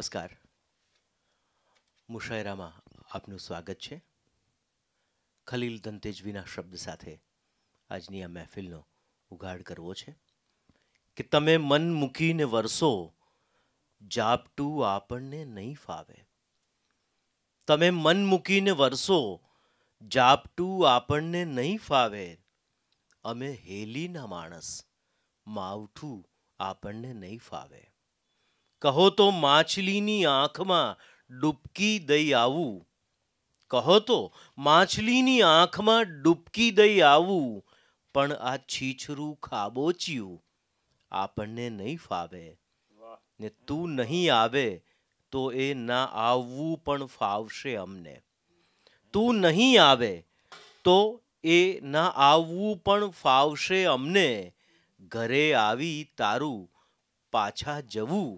નમસ્કાર. મુશાયરામાં આપનું સ્વાગત છે. ખલીલ દંતેજવીના શબ્દ સાથે આજની આ મહેફિલનો ઉઘાડ કરવો છે કે તમે મન મૂકીને વરસો, ઝાપટું આપણને નહીં ફાવે. તમે મન મૂકીને વરસો, ઝાપટું આપણને નહીં ફાવે. અમે હેલીના માણસ, માવઠું આપણને નહીં ફાવે. કહો તો માછલીની આંખમાં ડૂબકી દઈ આવું. કહો તો માછલીની આંખમાં ડૂબકી દઈ આવું. પણ આ છીછરું ખાબોચિયું આપણને નહીં ફાવે. ને તું નહીં આવે તો એ ના આવવું પણ ફાવશે અમને. તું નહીં આવે તો એ ના આવવું પણ ફાવશે અમને. ઘરે આવી તારું પાછા જવું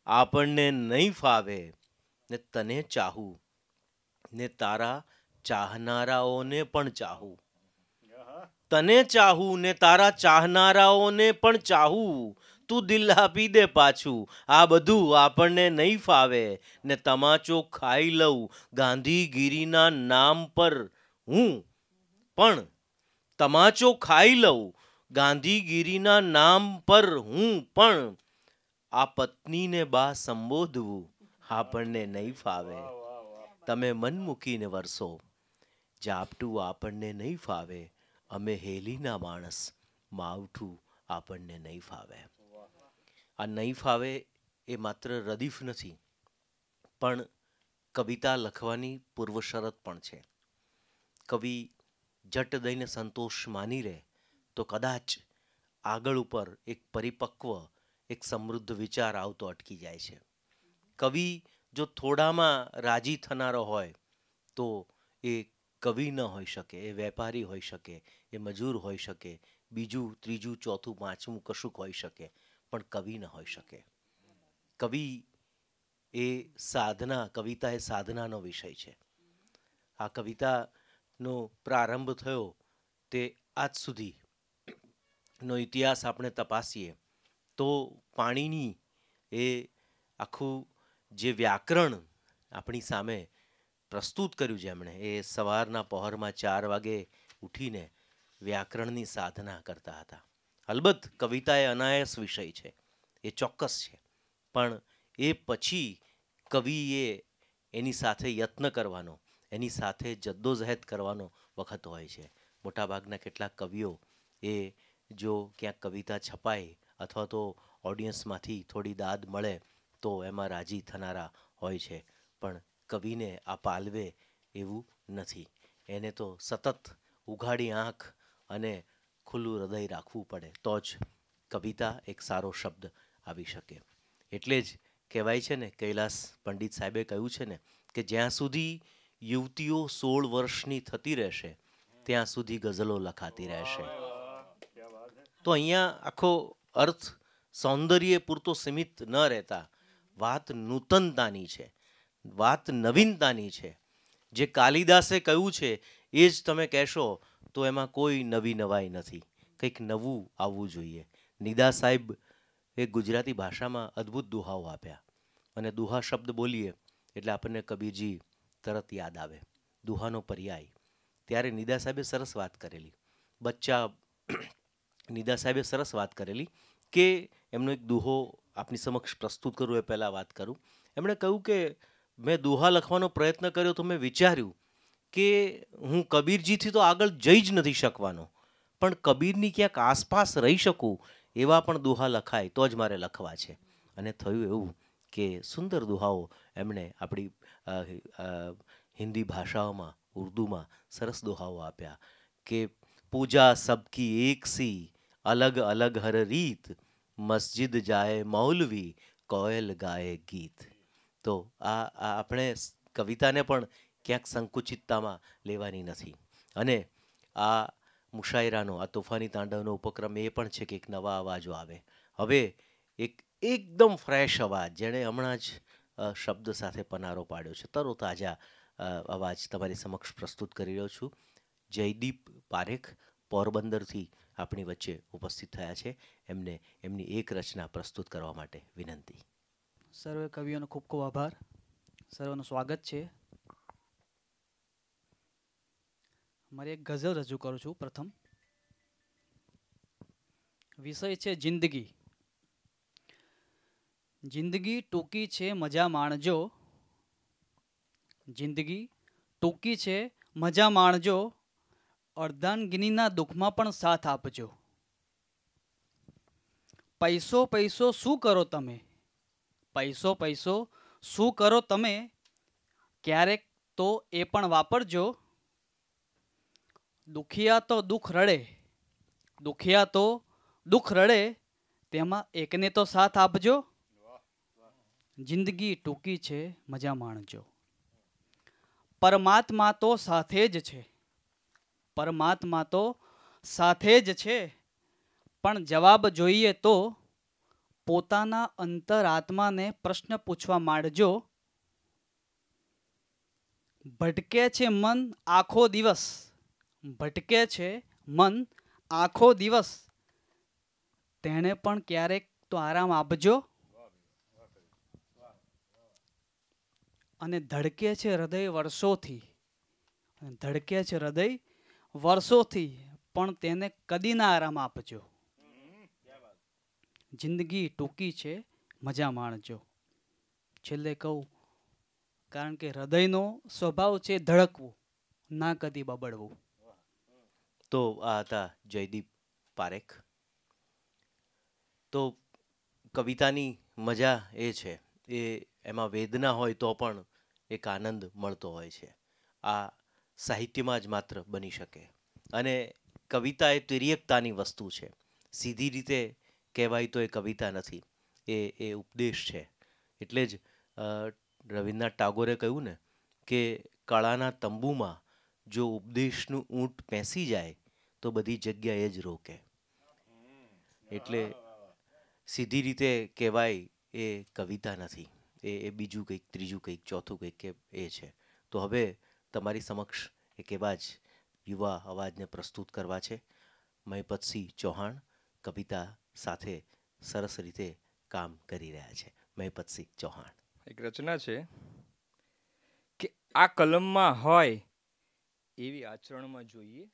આપણને નહીં ફાવે. ને તને ચાહું ને તારા ચાહનારાઓને પણ ચાહું. તને ચાહું ને તારા ચાહનારાઓને પણ ચાહું. તું દિલ આપી દે પાછું, આ બધું આપણને નહીં ફાવે. ને તમાચો ખાઈ લઉં ગાંધીગીરીના નામ પર હું પણ. તમાચો ખાઈ લઉં ગાંધીગીરીના નામ પર હું પણ. આ પત્નીને બા સંબોધવું આપણને નહીં ફાવે. તમે મન મૂકીને વરસો, ઝાપટું આપણને નહીં ફાવે. અમે હેલીના માણસ, માવઠું આપણને નહીં ફાવે. આ નહીં ફાવે એ માત્ર રદીફ નથી, પણ કવિતા લખવાની પૂર્વ શરત પણ છે. કવિ જટ દઈને સંતોષ માની રહે તો કદાચ આગળ ઉપર એક પરિપક્વ, એક સમૃદ્ધ વિચાર આવતો અટકી જાય છે. કવિ જો થોડામાં રાજી થનારો હોય તો એ કવિ ન હોઈ શકે, એ વેપારી હોઈ શકે, એ મજૂર હોઈ શકે, બીજું ત્રીજું ચોથું પાંચમું કશુંક હોઈ શકે, પણ કવિ ન હોઈ શકે. કવિ એ સાધના, કવિતા એ સાધનાનો વિષય છે. આ કવિતાનો પ્રારંભ થયો તે આજ સુધીનો ઇતિહાસ આપણે તપાસીએ તો પાણીની એ આખું જે વ્યાકરણ આપણી સામે પ્રસ્તુત કર્યું છે એમણે, એ સવારના પહોરમાં 4 વાગે ઉઠીને વ્યાકરણની સાધના કરતા હતા. અલબત્ત કવિતા એ અનાયાસ વિષય છે, એ ચોક્કસ છે, પણ એ પછી કવિએ એની સાથે યત્ન કરવાનો, એની સાથે જદ્દોજહેદ કરવાનો વખત હોય છે. મોટાભાગના કેટલાક કવિઓ એ જો ક્યાંક કવિતા છપાય અથવા તો ઓડિયન્સમાંથી થોડી દાદ મળે તો એમાં રાજી થનારા હોય છે, પણ કવિને આ પાલવે એવું નથી. એને તો સતત ઉઘાડી આંખ અને ખુલ્લું હૃદય રાખવું પડે તો જ કવિતા એક સારો શબ્દ આવી શકે. એટલે જ કહેવાય છે ને, કૈલાસ પંડિત સાહેબે કહ્યું છે ને કે જ્યાં સુધી યુવતીઓ 16 વર્ષની થતી રહેશે ત્યાં સુધી ગઝલો લખાતી રહેશે. તો અહીંયા આખો અર્થ સૌંદર્ય પૂરતો સીમિત ન રહેતા વાત નૂતનતાની છે, વાત નવીનતાની છે. જે કાલિદાસે કહ્યું છે એ જ તમે કહેશો તો એમાં કોઈ નવી નવાઈ નથી, કંઈક નવું આવવું જોઈએ. નિદા સાહેબ એ ગુજરાતી ભાષામાં અદ્ભુત દુહાઓ આપ્યા, અને દુહા શબ્દ બોલીએ એટલે આપણને કબીરજી તરત યાદ આવે, દુહાનો પર્યાય. ત્યારે નિદા સાહેબે સરસ વાત કરેલી, નિદા સાહેબે સરસ વાત કરેલી કે એમનો એક દુહો આપની સમક્ષ પ્રસ્તુત કરું એ પહેલાં વાત કરું. એમણે કહ્યું કે મેં દુહા લખવાનો પ્રયત્ન કર્યો તો મેં વિચાર્યું કે હું કબીરજીથી તો આગળ જઈ જ નથી શકવાનો, પણ કબીરની ક્યાંક આસપાસ રહી શકું એવા પણ દુહા લખાય તો જ મારે લખવા છે. અને થયું એવું કે સુંદર દુહાઓ એમણે આપણી હિન્દી ભાષાઓમાં, ઉર્દુમાં સરસ દુહાઓ આપ્યા કે પૂજા સબકી એક સી, અલગ અલગ હર રીત, મસ્જિદ જાય મૌલવી, કોયલ ગાય ગીત. તો આ આપણે કવિતાને પણ ક્યાંક સંકુચિતતામાં લેવાની નથી. અને આ મુશાયરાનો, આ તોફાની તાંડવનો ઉપક્રમ એ પણ છે કે એક નવા અવાજો આવે. હવે એક એકદમ ફ્રેશ અવાજ, જેણે હમણાં જ શબ્દ સાથે પનારો પાડ્યો છે, તરો તાજા અવાજ તમારી સમક્ષ પ્રસ્તુત કરી રહ્યો છું. જયદીપ પારેખ પોરબંદરથી આપણી વચ્ચે ઉપસ્થિત થયા છે. એમને એમની એક રચના પ્રસ્તુત કરવા માટે વિનંતી. સર્વે કવિઓનો ખૂબ ખૂબ આભાર. સર્વનું સ્વાગત છે. મારી એક ગઝલ રજૂ કરું છું. પ્રથમ વિષય છે જિંદગી. જિંદગી ટૂંકી છે મજા માણજો. જિંદગી ટૂંકી છે મજા માણજો. અર્ધાંગિનીના દુઃખમાં પણ સાથ આપજો. પૈસો પૈસો શું કરો તમે? પૈસો પૈસો શું કરો તમે? ક્યારેક તો એ પણ વાપરજો. દુખિયા તો દુઃખ રડે, દુખિયા તો દુઃખ રડે, તેમાં એકને તો સાથ આપજો. જિંદગી ટૂંકી છે મજા માણજો. પરમાત્મા તો સાથે જ છે, પરમાત્મા તો સાથે જ છે, પણ જવાબ જોઈએ તો પોતાના અંતરાત્માને પ્રશ્ન પૂછવા માંડજો. ભટકે છે મન આખો દિવસ, ભટકે છે મન આખો દિવસ, તેણે પણ ક્યારેક તો આરામ આપજો. અને ધડકે છે હૃદય વર્ષોથી, ધડકે છે હૃદય વર્ષોથી, પણ તેને કદી ના આરામ આપજો. જિંદગી ટૂંકી છે મજા માણજો. છેલ્લે કહું, કારણ કે હૃદયનો સ્વભાવ છે ધડકવું, ના કદી બબડવું. તો આ હતા જયદીપ પારેખ. તો કવિતાની મજા એ છે, એમાં વેદના હોય તો પણ એક આનંદ મળતો હોય છે. આ સાહિત્યમાં જ માત્ર બની શકે. અને કવિતા એ તિર્યકતાની વસ્તુ છે. સીધી રીતે કહેવાય તો એ કવિતા નથી, એ ઉપદેશ છે. એટલે જ રવિન્દ્રનાથ ટાગોરે કહ્યું ને કે કળાના તંબુમાં જો ઉપદેશનું ઊંટ પેસી જાય તો બધી જગ્યાએ જ રોકે. એટલે સીધી રીતે કહેવાય એ કવિતા નથી, એ બીજું કંઈક, ત્રીજું કંઈક, ચોથું કંઈક કે એ છે. તો હવે તમારી સમક્ષ એક એવા જ યુવા અવાજને પ્રસ્તુત કરવા છે. મહિપતસિંહ ચૌહાણ કવિતા સાથે સરસ રીતે કામ કરી રહ્યા છે. મહિપતસિંહ ચૌહાણ. એક રચના છે કે આ કલમમાં હોય એવી આચરણમાં જોઈએ.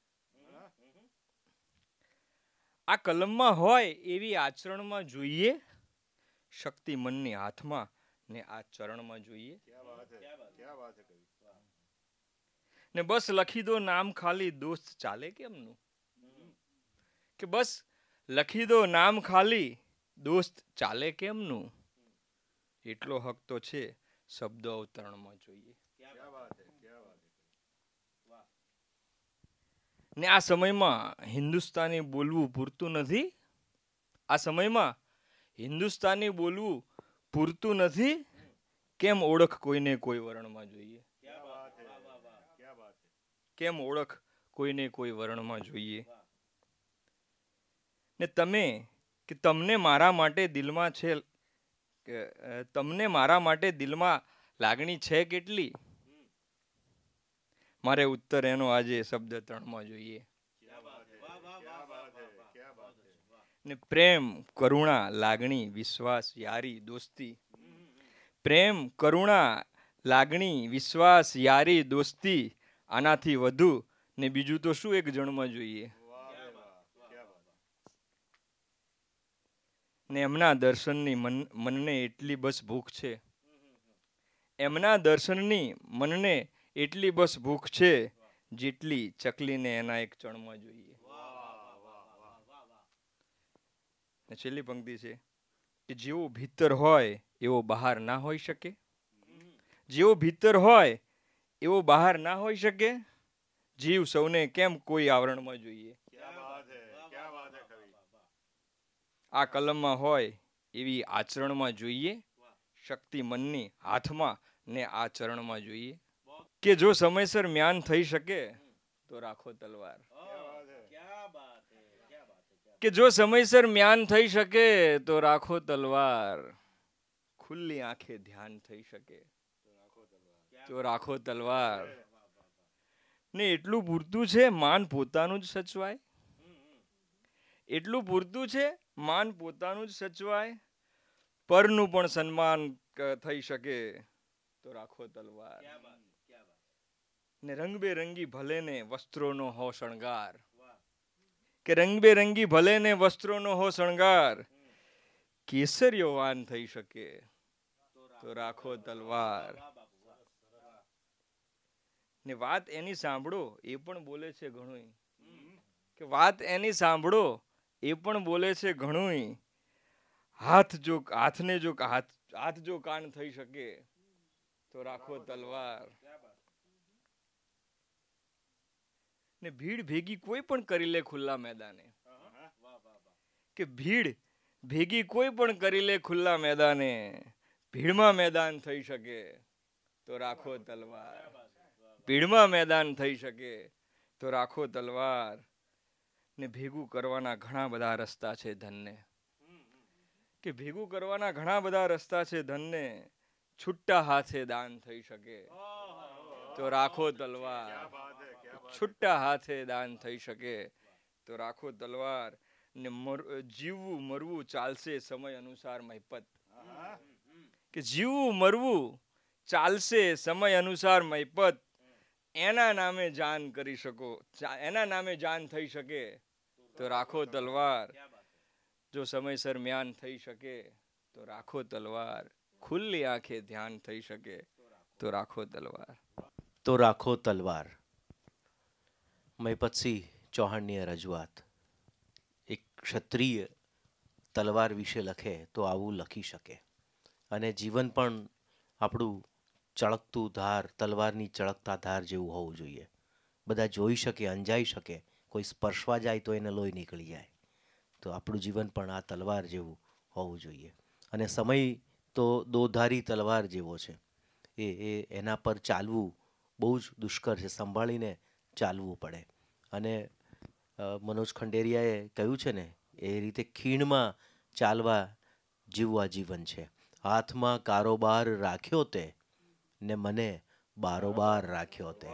આ કલમમાં હોય એવી આચરણમાં જોઈએ. શક્તિ મનની હાથમાં ને આ ચરણમાં જોઈએ. ને બસ લખી દો નામ ખાલી, દોસ્ત ચાલે કેમનું? કે બસ લખી દો નામ ખાલી, દોસ્ત ચાલે કેમનું? એટલો હક તો છે શબ્દ અવતરણમાં જોઈએ. ને આ સમયમાં હિન્દુસ્તાની બોલવું પૂરતું નથી. આ સમયમાં હિન્દુસ્તાની બોલવું પૂરતું નથી. કેમ ઓળખ કોઈને કોઈ વર્ણમાં જોઈએ? કેમ ઓળખ કોઈને કોઈ વર્ણમાં જોઈએ? ને તમે કે તમને મારા માટે દિલમાં છે, તમને મારા માટે દિલમાં લાગણી છે કેટલી? મારે ઉત્તર એનો આજે શબ્દ ત્રણમાં જોઈએ. ને પ્રેમ, કરુણા, લાગણી, વિશ્વાસ, યારી, દોસ્તી. પ્રેમ, કરુણા, લાગણી, વિશ્વાસ, યારી, દોસ્તી, આનાથી વધુ ને બીજું તો શું એક જણમાં જોઈએ? ને એમના દર્શનની મનને એટલી બસ ભૂખ છે, એમના દર્શનની મનને એટલી બસ ભૂખ છે, જેટલી ચકલીને એના એક ચણમાં જોઈએ. ને છેલ્લી પંક્તિ છે કે જેવો ભીતર હોય એવો બહાર ના હોઈ શકે. જેવો ભીતર હોય એવો બહાર ના હોઈ શકે. જીવ સૌને કેમ કોઈ આવરણમાં જોઈએ? આ કલમમાં હોય એવી આચરણમાં જોઈએ. શક્તિ મનની હાથમાં ને આ ચરણમાં જોઈએ. કે જો સમયસર મ્યાન થઈ શકે તો રાખો તલવાર. કે જો સમયસર મ્યાન થઈ શકે તો રાખો તલવાર. ખુલ્લી આંખે ધ્યાન થઈ શકે તો રાખો તલવાર. ને એટલું પૂરતું છે માન પોતાનું જ સચવાય. એટલું પૂરતું છે માન પોતાનું જ સચવાય. પરનું પણ સન્માન થઈ શકે તો રાખો તલવાર. ને રંગબેરંગી ભલે ને વસ્ત્રોનો હો શણગાર, કે રંગબેરંગી ભલે ને વસ્ત્રોનો હો શણગાર, કેસરીઓ વાન થઈ શકે તો રાખો તલવાર. ને વાત એની સાંભળો એ પણ બોલે છે ઘણું, કે વાત એની સાંભળો એ પણ બોલે છે ઘણું. હાથ જો કાન થઈ શકે તો રાખો તલવાર. ને ભીડ ભેગી કોઈ પણ કરી લે ખુલ્લા મેદાને, કે ભીડ ભેગી કોઈ પણ કરી લે ખુલ્લા મેદાને, ભીડમાં મેદાન થઈ શકે તો રાખો તલવાર. ભીડમાં મેદાન થઈ શકે તો રાખો તલવાર. ને ભેગું કરવાના ઘણા બધા રસ્તા છે ધનને, કે ભેગું કરવાના ઘણા બધા રસ્તા છે ધનને, છૂટા હાથે દાન થઈ શકે તો રાખો તલવાર. છૂટા હાથે દાન થઈ શકે તો રાખો તલવાર. ને જીવવું મરવું ચાલશે સમય અનુસાર મહિપત, કે જીવવું મરવું ચાલશે સમય અનુસાર મહિપત. એના નામે જાન કરી શકો, એના નામે જાન થઈ શકે તો રાખો તલવાર. જો સમયસર મ્યાન થઈ શકે તો રાખો તલવાર. ખુલ્લી આંખે ધ્યાન થઈ શકે તો રાખો તલવાર. તો રાખો તલવાર. મહિપતસિંહ ચૌહાણની રજૂઆત. એક ક્ષત્રિય તલવાર વિશે લખે તો આવું લખી શકે, અને જીવન પણ આપણું ચળકતું ધાર, તલવારની ચળકતા ધાર જેવું હોવું જોઈએ. બધા જોઈ શકે, અંજાઈ શકે, કોઈ સ્પર્શવા જાય તો એને લોહી નીકળી જાય. તો આપણું જીવન પણ આ તલવાર જેવું હોવું જોઈએ. અને સમય તો દોધારી તલવાર જેવો છે. એના પર ચાલવું બહુ જ દુષ્કર છે, સંભાળીને ચાલવું પડે. અને મનોજ ખંડેરિયાએ કહ્યું છે ને એ રીતે ખીણમાં ચાલવા જીવવા જીવન છે. હાથમાં કારોબાર રાખ્યો તે ને મને બારોબાર રાખ્યો તે.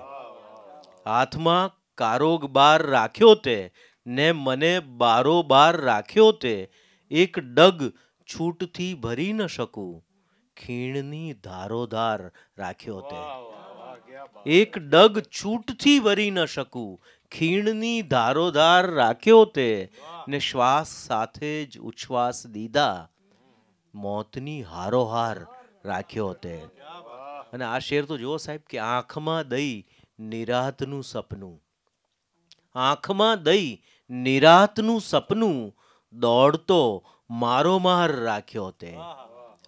હાથમાં કારોબાર રાખ્યો તે ને મને બારોબાર રાખ્યો તે. એક ડગ છૂટથી ભરી ન શકું, ખીણની ધારોધાર રાખ્યો તે. એક ડગ છૂટથી ભરી ન શકું, ખીણની ધારોધાર રાખ્યો તે. ને શ્વાસ સાથે જ ઉચ્છ્વાસ દીધા, મોતની હારોહાર રાખ્યો તે. અને આ શેર તો જુઓ સાહેબ, કે આંખમાં દઈ નિરાતનું સપનું, આંખમાં દઈ નિરાતનું સપનું, દોડતો મારો માર રાખ્યો તે.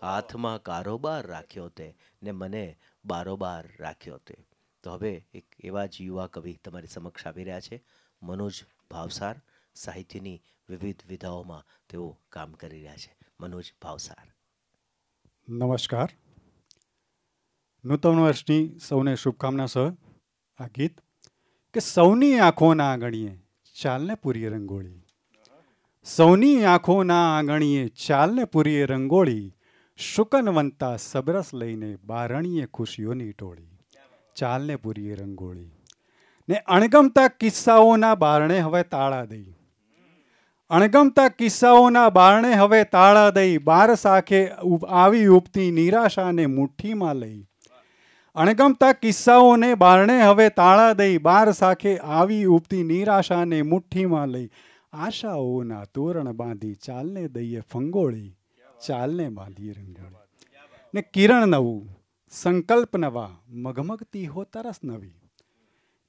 હાથમાં કારોબાર રાખ્યો તે ને મને બારોબાર રાખ્યો તે. તો હવે એક એવા જ યુવા કવિ તમારી સમક્ષ આવી રહ્યા છે, મનોજ ભાવસાર. સાહિત્યની વિવિધ વિધાઓમાં તેઓ કામ કરી રહ્યા છે. મનોજ ભાવસાર. નમસ્કાર. નૂતન વર્ષની સૌને શુભકામના સહ આ ગીત, કે સૌની આંખોના આંગણીએ ચાલને પૂરીએ રંગોળી, સૌની આંખોના આંગણીએ ચાલને પૂરીએ રંગોળી, શુકનવંતા સબરસ લઈને બારણીએ ખુશીઓની ટોળી, ચાલને પૂરીએ રંગોળી. ને અણગમતા કિસ્સાઓના બારણે હવે તાળા દઈ, અણગમતા કિસ્સાઓના બારણે હવે તાળા દઈ, બાર સાખે આવી ઉપતી નિરાશાને મુઠ્ઠીમાં લઈ. અણગમતા કિસ્સાઓને બારણે હવે તાળા દઈ, બાર સાખે આવી ઉપતી નિરાશાને મુઠ્ઠીમાં લઈ. આશાઓના તોરણ બાંધી ચાલને દઈએ ફંગોળી, ચાલને બાંધીએ રંગોળી. ને કિરણ નવું સંકલ્પ નવા મગમગતી હો તરસ નવી,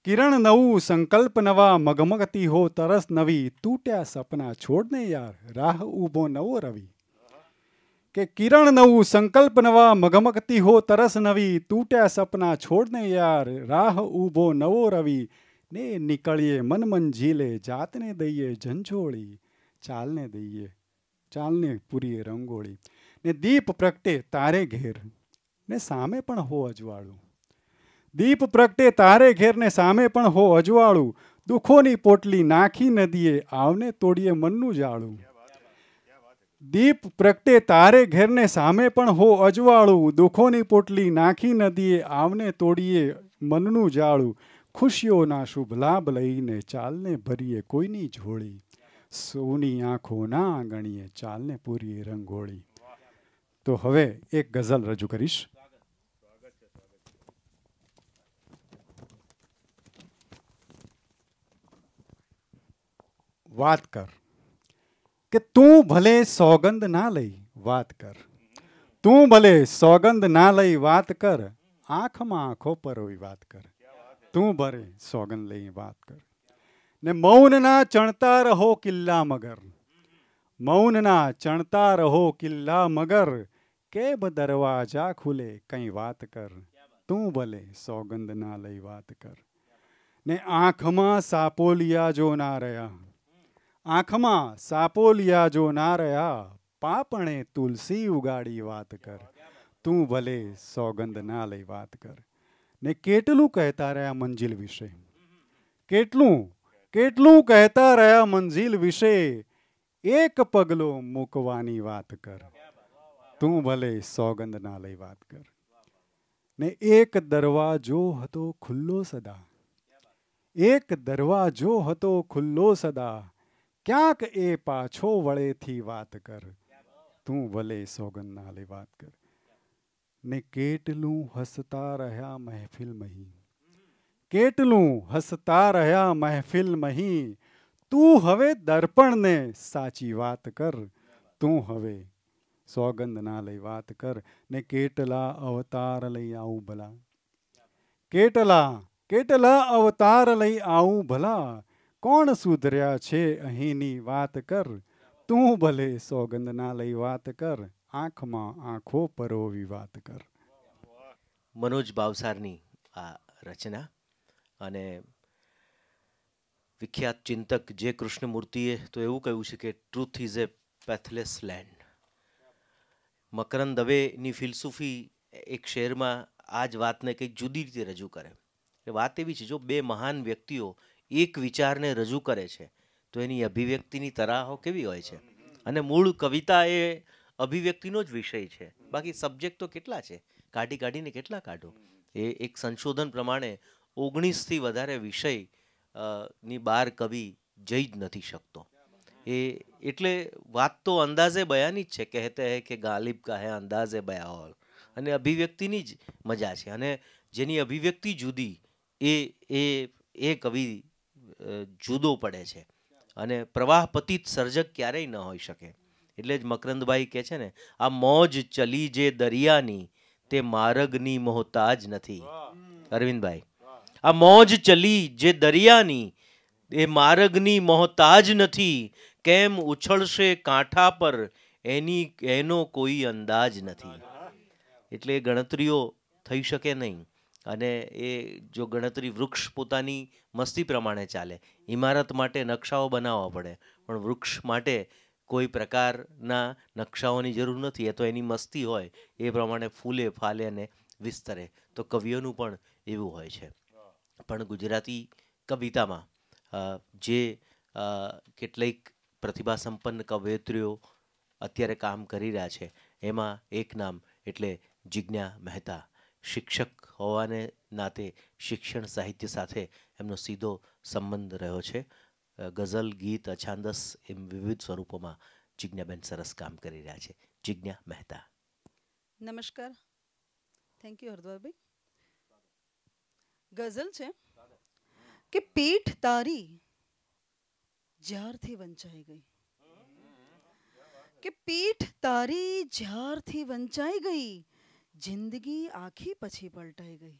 કિરણ નવું સંકલ્પ નવા મગમગતી હો તરસ નવી, તૂટ્યા સપના છોડને યાર રાહ ઊભો નવો રવિ. કે કિરણ નવું સંકલ્પ નવા મગમગતી હો તરસ નવી, તૂટ્યા સપના છોડને યાર રાહ ઊભો નવો રવિ. ને નીકળીએ મન મંજીલે જાતને દઈએ ઝંઝોળી, ચાલને દઈએ ચાલને પૂરીએ રંગોળી. ને દીપ પ્રગટે તારે ઘેર ને સામે પણ હો અજવાળું, દીપ પ્રગટે તારે ઘેર ને સામે પણ હો અજવાળું, દુઃખોની પોટલી નાખી નદીએ આવને તોડીએ મનનું જાળું. દીપ પ્રગટે તારે ઘેરને સામે પણ હો અજવાળું, દુઃખોની પોટલી નાખી નદીએ આવને તોડીએ મનનું જાળું. ખુશીઓના શુભ લાભ લઈને ચાલને ભરીએ કોઈની ઝોળી, સૌની આંખોના આંગણીએ ચાલને પૂરીએ રંગોળી. તો હવે એક ગઝલ રજૂ કરીશ. વાત કર કે તું ભલે સોગંદ ના લઈ વાત કર, તું ભલે સોગંદ ના લઈ વાત કર, આંખમાં આંખો પરોવી વાત કર, તું ભલે સોગંદ લઈ વાત કર. ને મૌનના ચણતા રહો કિલ્લા મગર, મૌનના ચણતા રહો કિલ્લા મગર, કેબ દરવાજા ખુલે કઈ વાત કર, તું ભલે સોગંદ ના લઈ વાત કર. ને આંખમાં સાપોલિયા જો ના રહ્યા, આંખમાં સાપોલિયા જો ના રહ્યા, પાપણે તુલસી ઉગાડી વાત કર, તું ભલે સોગંદ ના લઈ વાત કર. ને કેટલું કહેતા રહ્યા મંજિલ વિશે, કેટલું કેટલું કહેતા રહ્યા મંજિલ વિશે, એક પગલો મૂકવાની વાત કર, તું ભલે સોગંદ ના લઈ વાત કર. ને એક દરવાજો હતો ખુલ્લો સદા, એક દરવાજો હતો ખુલ્લો સદા, ક્યાંક એ પાછો વળેથી વાત કર, તું ભલે સોગંદ ના લઈ વાત કર. ને કેટલું હસતા રહ્યા મહેફિલ મહી, કેટલું હસતા રહ્યા મહેફિલ મહી, તું હવે દર્પણને સાચી વાત કર, તું હવે સોગંદ ના લઈ વાત કર. ને કેટલા અવતાર લઈ આવું ભલા, કેટલા કેટલા અવતાર લઈ આવું ભલા, કોણ સુધર્યા છે અહીંની વાત કર, તું ભલે સોગંદ ના લઈ વાત કર, આંખમાં આંખો પરોવી વાત કર. મનોજ ભાવસારની આ રચના. અને વિખ્યાત ચિંતક જે કૃષ્ણમૂર્તિએ તો એવું કહ્યું છે કે ટ્રુથ ઇઝ એ પેથલેસ લેન્ડ. મકરંદ દવેની ફિલસૂફી એક શેરમાં આ જ વાતને કંઈક જુદી રીતે રજૂ કરે. એ વાત એવી છે, જો બે મહાન વ્યક્તિઓ એક વિચારને રજૂ કરે છે તો એની અભિવ્યક્તિની તરાહો કેવી હોય છે. અને મૂળ કવિતા એ અભિવ્યક્તિનો જ વિષય છે, બાકી સબ્જેક્ટ તો કેટલા છે, કાઢી કાઢીને કેટલા કાઢો. એ એક સંશોધન પ્રમાણે 19થી વધારે વિષય ની બહાર કવિ જઈ જ નથી શકતો. એ એટલે વાત તો અંદાજે બયાની જ છે, કહેતે હૈ કે ગાલિબ કા હૈ અંદાજે બયા ઓર. અને અભિવ્યક્તિની જ મજા છે. અને જેની અભિવ્યક્તિ જુદી એ એ એ કવિ જુદો પડે છે. અને પ્રવાહ પતિત સર્જક ક્યારેય ન હોઈ શકે. એટલે જ મકરંદભાઈ કહે છે ને, આ મોજ ચલી જે દરિયાની તે માર્ગની મોહતાજ નથી. અરવિંદભાઈ, આ મોજ ચલી જે દરિયાની એ માર્ગની મોહતાજ નથી, કેમ ઉછળશે કાંઠા પર એનો કોઈ અંદાજ નથી. એટલે ગણતરીઓ થઈ શકે નહીં. અને એ જો ગણતરી વૃક્ષ પોતાની મસ્તી પ્રમાણે ચાલે, ઇમારત માટે નકશાઓ બનાવવા પડે, પણ વૃક્ષ માટે કોઈ પ્રકારના નકશાઓની જરૂર નથી. એ તો એની મસ્તી હોય એ પ્રમાણે ફૂલે ફાલે અને વિસ્તરે. તો કવિઓનું પણ એવું હોય છે. પણ ગુજરાતી કવિતામાં જે કેટલીક પ્રતિભાસંપન્ન કવયત્રીઓ અત્યારે કામ કરી રહ્યા છે, એમાં એક નામ એટલે જિજ્ઞા મહેતા. શિક્ષક હોવાને નાતે શિક્ષણ સાહિત્ય સાથે એમનો સીધો સંબંધ રહ્યો છે. ગઝલ, ગીત, અછાંદસ એમ વિવિધ સ્વરૂપોમાં જિજ્ઞાબેન સરસ કામ કરી રહ્યા છે. જિજ્ઞા મહેતા. નમસ્કાર. Thank you હરદ્વારભાઈ. ગઝલ છે કે પીઠ તારી જ્યારથી વંચાઈ ગઈ, કે પીઠ તારી જ્યારથી વંચાઈ ગઈ, જિંદગી આખી પછી પલટાઈ ગઈ.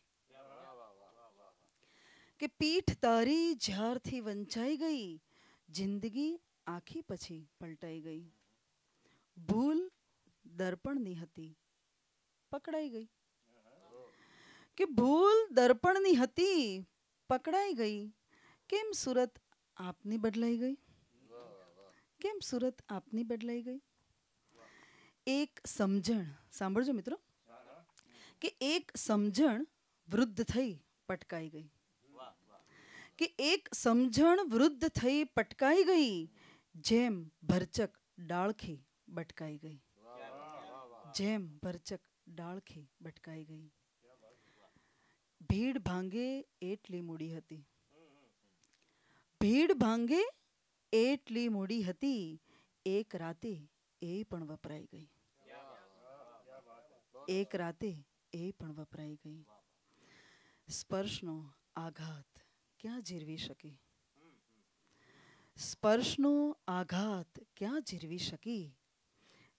કે પીઠ તારી જ્યારથી વંચાઈ ગઈ, જિંદગી આખી પછી પલટાઈ ગઈ. ભૂલ દર્પણની હતી, પકડાઈ ગઈ. કે ભૂલ દર્પણની હતી, પકડાઈ ગઈ. કેમ સુરત આપની બદલાઈ ગઈ, કેમ સુરત આપની બદલાઈ ગઈ. એક સમજણ, સાંભળજો મિત્રો, કે એક સમજણ વૃદ્ધ થઈ પટકાઈ ગઈ. કે એક સમજણ વૃદ્ધ થઈ પટકાઈ ગઈ, જેમ ભરચક ડાળખી બટકાઈ ગઈ. જેમ ભરચક ડાળખી બટકાઈ ગઈ. ભીડ ભાંગે એટલી મૂડી હતી, ભીડ ભાંગે એટલી મૂડી હતી, એક રાતે એ પણ વપરાઈ ગઈ. એક રાતે એ પણ વપરાઈ ગઈ. સ્પર્શનો આઘાત ક્યાં જીરવી શકી? સ્પર્શનો આઘાત ક્યાં જીરવી શકી?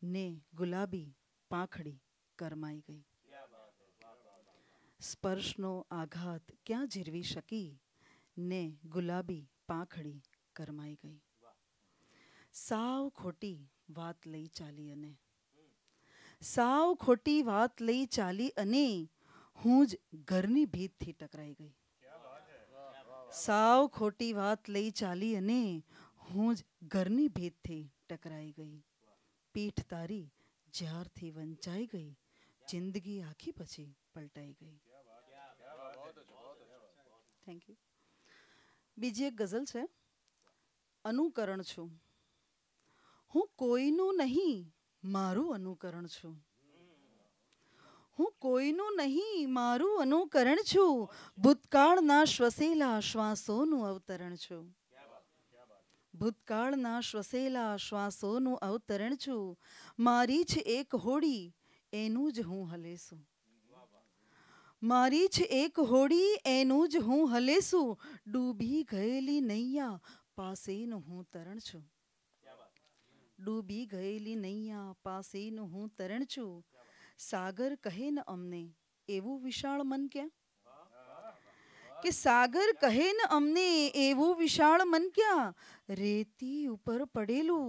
ને ગુલાબી પાંખડી કરમાઈ ગઈ. સ્પર્શનો આઘાત ક્યાં જીરવી શકી? ને ગુલાબી પાંખડી કરમાઈ ગઈ. સાવ ખોટી વાત લઈ ચાલી અને સાવ ખોટી વાત લઈ ચાલી અને હું જ ઘરની ભીતથી ટકરાઈ ગઈ. સાવ ખોટી વાત લઈ ચાલી અને હું જ ઘરની ભીતથી ટકરાઈ ગઈ. પીઠ તારી જ્યારથી વંચાઈ ગઈ, જિંદગી આખી પછી પલટાઈ ગઈ. Thank you. બીજી એક ગઝલ છે. અનુકરણ છું, હું કોઈનું નહીં મારું અનુકરણ છું. હું કોઈનું નહીં મારું અનુકરણ છું. ભૂતકાળના શ્વસેલા શ્વાસોનું અવતરણ છું. ભૂતકાળના શ્વસેલા શ્વાસોનું અવતરણ છું. મારી જ એક હોડી એનું જ હું હલેસું. મારી જ એક હોડી એનું જ હું હલેસું. ડૂબી ગયેલી નૈયા પાસેનું હું તરણ છું. ડૂબી ગયેલી નૈયા પાસેનું હું તરણ છું. સાગર કહે ને અમને એવું વિશાળ મન ક્યાં? કે સાગર કહે ને અમને એવું વિશાળ મન ક્યાં? રેતી ઉપર પડેલું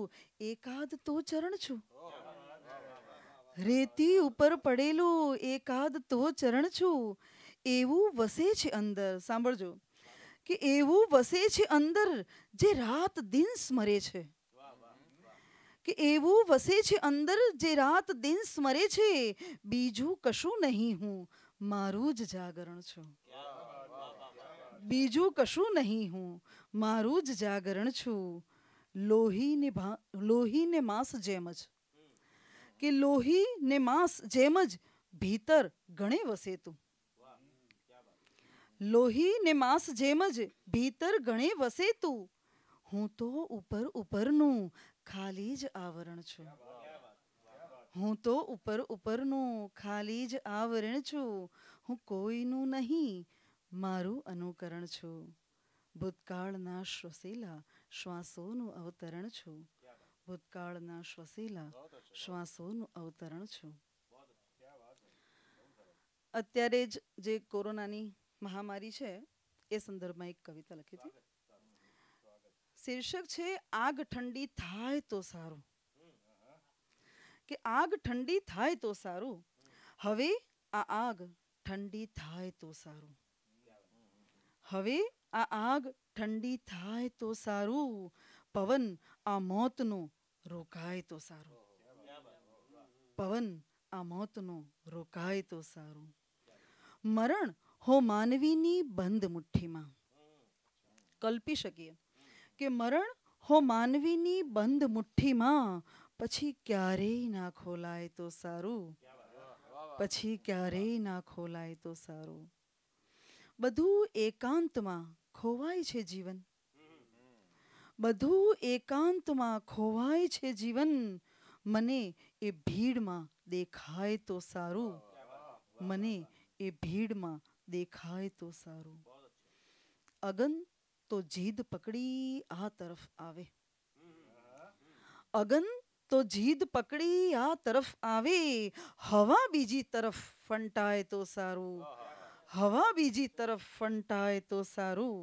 એકાદ તો ચરણ છું. રેતી ઉપર પડેલું એકાદ તો ચરણ છું. એવું વસે છે અંદર, સાંભળજો, કે એવું વસે છે અંદર જે રાત દિન સ્મરે છે. કે એવું વસે છે અંદર જે રાત દિન સ્મરે છે. બીજું કશું નહીં હું મારું જ જાગરણ છું. બીજું કશું નહીં હું મારું જ જાગરણ છું. લોહીને માંસ જેમ જ, કે લોહીને માંસ જેમ જ ભીતર ગણે વસે તું. લોહીને માંસ જેમ જ ભીતર ગણે વસે તું. હું તો ઉપર ઉપરનું ખાલી જ આવરણ છું. હું તો ઉપર ઉપરનું ખાલી જ આવરણ છું. હું કોઈનું નહીં મારું અનુકરણ છું. ભૂતકાળના શ્વસેલા શ્વાસોનું અવતરણ છું. ભૂતકાળના શ્વસેલા શ્વાસોનું અવતરણ છું. અત્યારે જ જે કોરોનાની મહામારી છે એ સંદર્ભમાં એક કવિતા લખી હતી. શીર્ષક છે આગ ઠંડી થાય તો સારું. કે આગ ઠંડી થાય તો સારું. હવે આ આગ ઠંડી થાય તો સારું. હવે આ આગ ઠંડી થાય તો સારું. પવન આ મોતનો રોકાય તો સારું. પવન આ મોતનો રોકાય તો સારું. મરણ હો માનવીની બંધ મુઠ્ઠીમાં. કલ્પી શકીએ કે મરણ હો માનવીની બંધ મુઠ્ઠીમાં. પછી ક્યારેય ના ખોલાય તો સારું. પછી ક્યારેય ના ખોલાય તો સારું. બધું એકાંતમાં ખોવાય છે જીવન. બધું એકાંતમાં ખોવાય છે જીવન. મને એ ભીડમાં દેખાય તો સારું. મને એ ભીડમાં દેખાય તો સારું. અગન તો જીદ પકડી આ તરફ આવે. અગન તો જીદ પકડી આ તરફ આવે. હવા બીજી તરફ ફંટાય તો સારું. હવા બીજી તરફ ફંટાય તો સારું.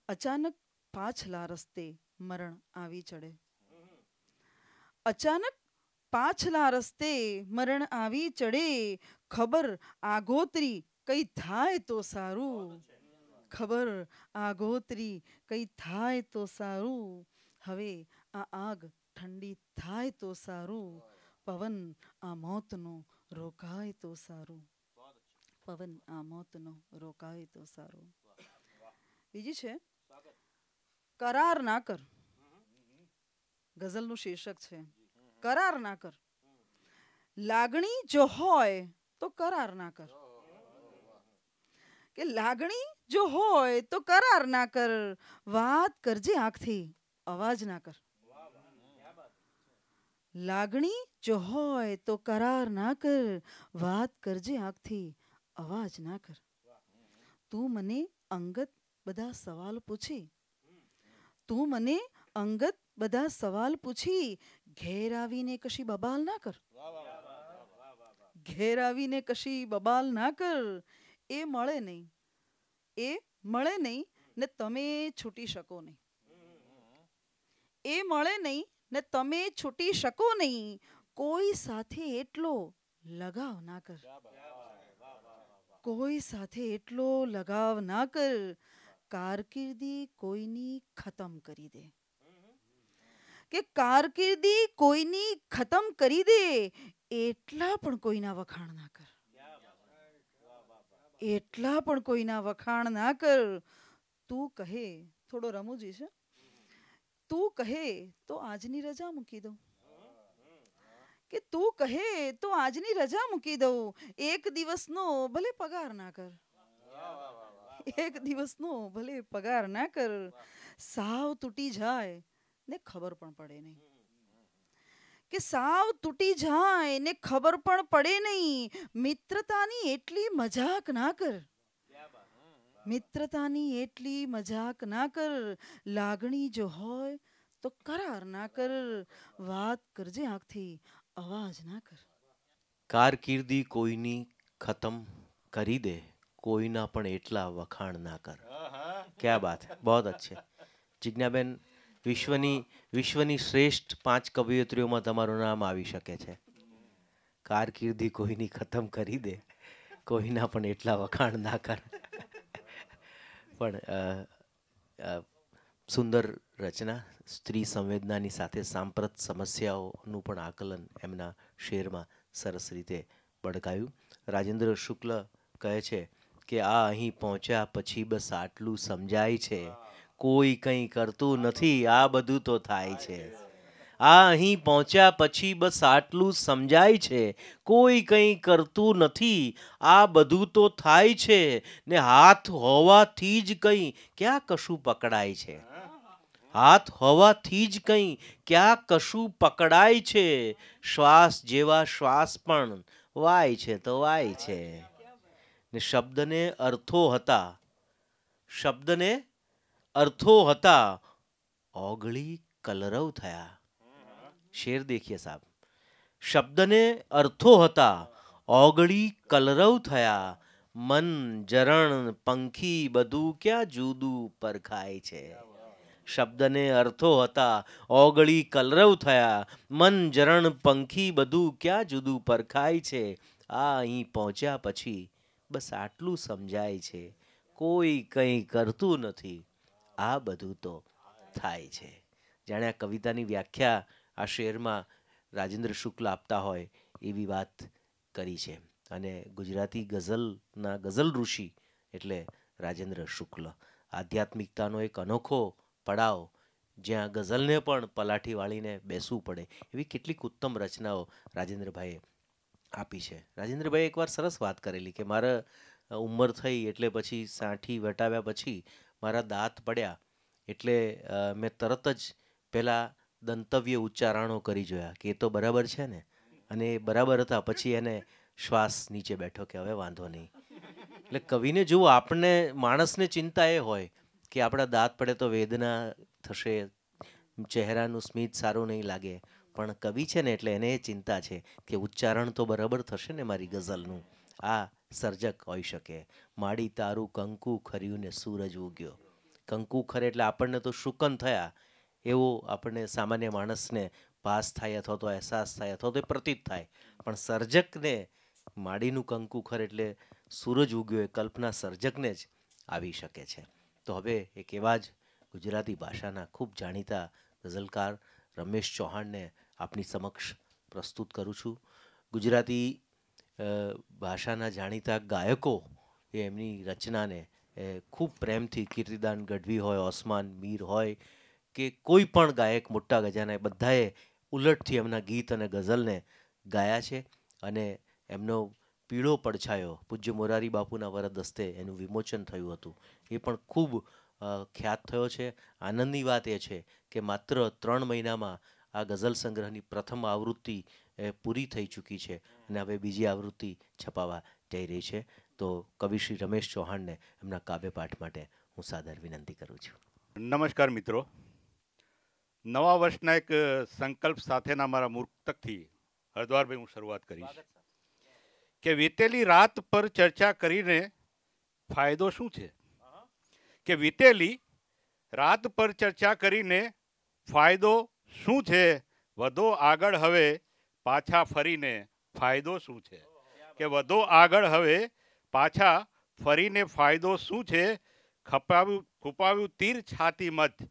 અચાનક પાછલા રસ્તે મરણ આવી ચડે. અચાનક પાછલા રસ્તે મરણ આવી ચડે. ખબર આગોતરી કઈ થાય તો સારું. ખબર આગોતરી કઈ થાય તો સારું. હવે આ આગ ઠંડી થાય તો સારું. પવન આ મોતનો રોકાય તો સારું. પવન આ મોતનો રોકાય તો સારું. બીજી છે કરાર ના કર. ગઝલનું શીર્ષક છે કરાર ના કર. લાગણી જો હોય તો કરાર ના કર. કે લાગણી જો હોય તો કરાર ના કર. વાત કરજે આંખથી અવાજ ના કર. લાગણી જો હોય તો કરાર ના કર, વાત કરજે આંખથી અવાજ ના કર. તું મને અંગત બધા સવાલ પૂછી, તું મને અંગત બધા સવાલ પૂછી, ઘેર આવીને કશી બબાલ ના કર. ઘેર આવીને કશી બબાલ ના કર. એ મળે નહીં, એ મળે નહીં ને તમે છૂટી શકો નહીં. એ મળે નહીં ને તમે છૂટી શકો નહીં. કોઈ સાથે એટલો લગાવ ના કર, કોઈ સાથે એટલો લગાવ ના કર. કારકિર્દી કોઈની ખતમ કરી દે, કે કારકિર્દી કોઈની ખતમ કરી દે, એટલા પણ કોઈના વખાણ ના કર. એટલા પણ કોઈના વખાણ ના કર. તું કહે, થોડો રમૂજી છે, તું કહે તો આજની રજા મૂકી દઉં, કે તું કહે તો આજની રજા મૂકી દઉં. એક દિવસનો ભલે પગાર ના કર, એક દિવસનો ભલે પગાર ના કર. સાવ તૂટી જાય ને ખબર પણ પડે નહીં, કે સાવ તૂટી જાય ને ખબર પણ પડે નહીં. મિત્રતાની એટલી મજાક ના કર, મિત્રતાની એટલી મજાક ના કર. લાગણી જો હોય તો કરાર ના કર, વાત કરજે આંખથી અવાજ ના કર. કારકિર્દી કોઈની ખતમ કરી દે, કોઈના પણ એટલા વખાણ ના કર. ક્યા બાત હૈ, બહુત અચ્છે. જિજ્ઞાબેન, વિશ્વની શ્રેષ્ઠ 5 કવિયત્રીઓમાં તમારું નામ આવી શકે છે. કારકિર્દી કોઈની ખતમ કરી દે, કોઈના પણ એટલા વખાણ ના કર. પણ સુંદર રચના, સ્ત્રી સંવેદનાની સાથે સાંપ્રત સમસ્યાઓનું પણ આકલન એમના શેરમાં સરસ રીતે બળકાયું. રાજેન્દ્ર શુક્લ કહે છે કે આ અહીં પહોંચ્યા પછી બસ આટલું સમજાય છે, કોઈ કંઈ કરતું નથી, આ બધું તો થાય છે. આ અહીં પહોંચ્યા પછી બસ આટલું સમજાય છે, કોઈ કંઈ કરતું નથી, આ બધું તો થાય છે. ને હાથ હોવાથી જ કંઈ ક્યાં કશું પકડાય છે, હાથ હોવાથી જ કંઈ ક્યાં કશું પકડાય છે. શ્વાસ જેવા શ્વાસ પણ વાય છે તો વાય છે. ને શબ્દને અર્થો હતા, શબ્દને અર્થો હતા, ઓગળી કલરવ થયા. शेर देखिए साहब, शब्दने अर्थो हता, ओगળી કલરવ થયા. મન જરણ પંખી બધું ક્યાં જુદું પરખાય છે. શબ્દને અર્થો હતા, ઓગળી કલરવ થયા. મન જરણ પંખી બધું ક્યાં જુદું પરખાય છે. આ અહીં પહોંચ્યા પછી બસ આટલું સમજાય છે, કોઈ કંઈ કરતું નથી, આ બધું તો થાય છે. જાણે આ કવિતાની વ્યાખ્યા આ શેરમાં રાજેન્દ્ર શુક્લ આપતા હોય એવી વાત કરી છે. અને ગુજરાતી ગઝલના ગઝલ ઋષિ એટલે રાજેન્દ્ર શુક્લ. આધ્યાત્મિકતાનો એક અનોખો પડાવ જ્યાં ગઝલને પણ પલાઠી વાળીને બેસવું પડે એવી કેટલીક ઉત્તમ રચનાઓ રાજેન્દ્રભાઈએ આપી છે. રાજેન્દ્રભાઈએ એકવાર સરસ વાત કરેલી કે મારે ઉંમર થઈ એટલે પછી સાઠી વટાવ્યા પછી મારા દાંત પડ્યા એટલે મેં તરત જ પહેલાં દંતવ્ય ઉચ્ચારણો કરી જોયા કે એ તો બરાબર છે ને, અને એ બરાબર હતા. પછી એને શ્વાસ નીચે બેઠો કે હવે વાંધો નહીં. એટલે કવિને જુઓ, આપણને માણસને ચિંતા એ હોય કે આપણા દાંત પડે તો વેદના થશે, ચહેરાનું સ્મિત સારું નહીં લાગે. પણ કવિ છે ને એટલે એને એ ચિંતા છે કે ઉચ્ચારણ તો બરાબર થશે ને મારી ગઝલનું. આ સર્જક હોઈ શકે. માડી તારું કંકુ ખર્યું ને સૂરજ ઉગ્યો. કંકુ ખરે એટલે આપણને તો શુકન થયા એવો આપણને સામાન્ય માણસને ભાસ થાય અથવા તો અહેસાસ થાય અથવા તો એ પ્રતીત થાય. પણ સર્જકને માડીનું કંકુ ખર એટલે સૂરજ ઉગ્યો એ કલ્પના સર્જકને જ આવી શકે છે. તો હવે એક એવા જ ગુજરાતી ભાષાના ખૂબ જાણીતા ગઝલકાર રમેશ ચૌહાણને આપની સમક્ષ પ્રસ્તુત કરું છું. ગુજરાતી ભાષાના જાણીતા ગાયકો એ એમની રચનાને ખૂબ પ્રેમથી, કીર્તિદાન ગઢવી હોય, ઓસમાન મીર હોય કે કોઈ પણ ગાયક મોટા ગજાના, બધાએ ઉલટથી એમના ગીત અને ગઝલને ગાયા છે. અને એમનો પીળો પડછાયો પૂજ્ય મોરારી બાપુના વરદ હસ્તે એનું વિમોચન થયું હતું. એ પણ ખૂબ ખ્યાત થયો છે. આનંદની વાત એ છે કે માત્ર 3 મહિનામાં આ ગઝલ સંગ્રહની પ્રથમ આવૃત્તિ પૂરી થઈ ચૂકી છે અને હવે બીજી આવૃત્તિ છપાવા જઈ રહી છે. તો કવિ શ્રી રમેશ ચૌહાણને એમના કાવ્યપાઠ માટે હું સાદર વિનંતી કરું છું. નમસ્કાર મિત્રો. નવા વર્ષના એક સંકલ્પ સાથેના મારા મુક્તકથી હરદ્વારભાઈ હું શરૂઆત કરીશ કે વીતેલી રાત પર ચર્ચા કરીને ફાયદો શું છે. કે વીતેલી રાત પર ચર્ચા કરીને ફાયદો શું છે, વધો આગળ હવે પાછા ફરીને ફાયદો શું છે. કે વધો આગળ હવે પાછા ફરીને ફાયદો શું છે. ખૂપાવ્યું તીર છાતી મત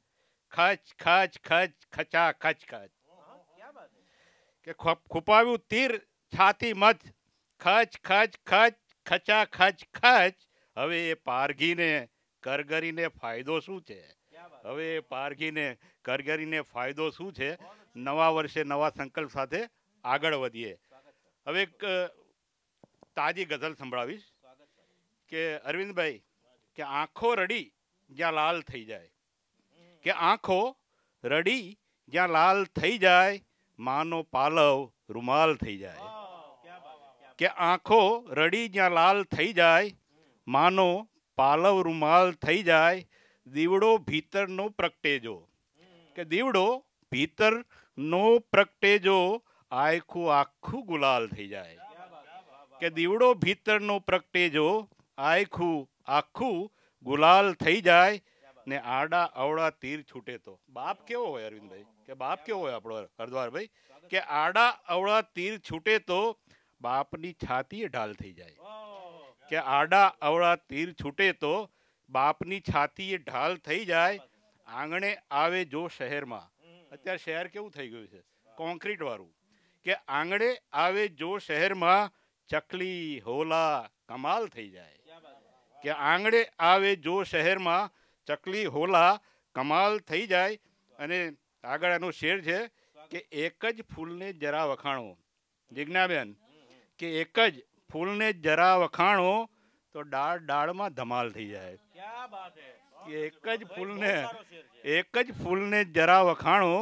ખચ ખચ ખચ ખચા ખચ ખચ. કે ખૂપાવ્યું તીર છાતી મત ખચ ખચ ખચ ખચા ખચ ખચ. હવે એ પારઘીને કરગરીને ફાયદો શું છે. હવે એ પારઘીને કરગરીને ફાયદો શું છે. નવા વર્ષે નવા સંકલ્પ સાથે આગળ વધીએ. હવે એક તાજી ગઝલ સંભળાવીશ કે અરવિંદભાઈ કે આંખો રડી જ્યાં લાલ થઈ જાય. કે આંખો રડી જ્યાં લાલ થઈ જાય, માનો પાલવ રૂમાલ થઈ જાય. કે આંખો રડી જ્યાં લાલ થઈ જાય, માનો પાલવ રૂમાલ થઈ જાય. દીવડો ભીતરનો પ્રગટેજો. કે દીવડો ભીતરનો પ્રગટેજો, આખું આખું ગુલાલ થઈ જાય. કે દીવડો ભીતરનો પ્રગટેજો, આખું આખું ગુલાલ થઈ જાય. ને આડા અવળા તીર છૂટે તો. બાપ કેવો હોય અરવિંદભાઈ, કે બાપ કેવો હોય આપણો હરદ્વારભાઈ, કે આડા અવળા તીર છૂટે તો બાપની છાતીએ ઢાલ થઈ જાય. કે આડા અવળા તીર છૂટે તો બાપની છાતીએ ઢાલ થઈ જાય. આંગણે આવે જો શહેરમાં, અત્યારે શહેર કેવું થઈ ગયું છે, કોન્ક્રીટ વાળું. કે આંગણે આવે જો શહેરમાં, ચકલી હોલા કમાલ થઈ જાય. કે આંગણે આવે જો શહેરમાં, ચકલી હોલા કમાલ થઈ જાય. અને આગળ એનો શેર છે કે એક જ ફૂલને જરા વખાણો. જિજ્ઞાબેન કે એક જ ફૂલને જરા વખાણો તો ડાળ ડાળમાં ધમાલ થઈ જાય. કે એક જ ફૂલને જરા વખાણો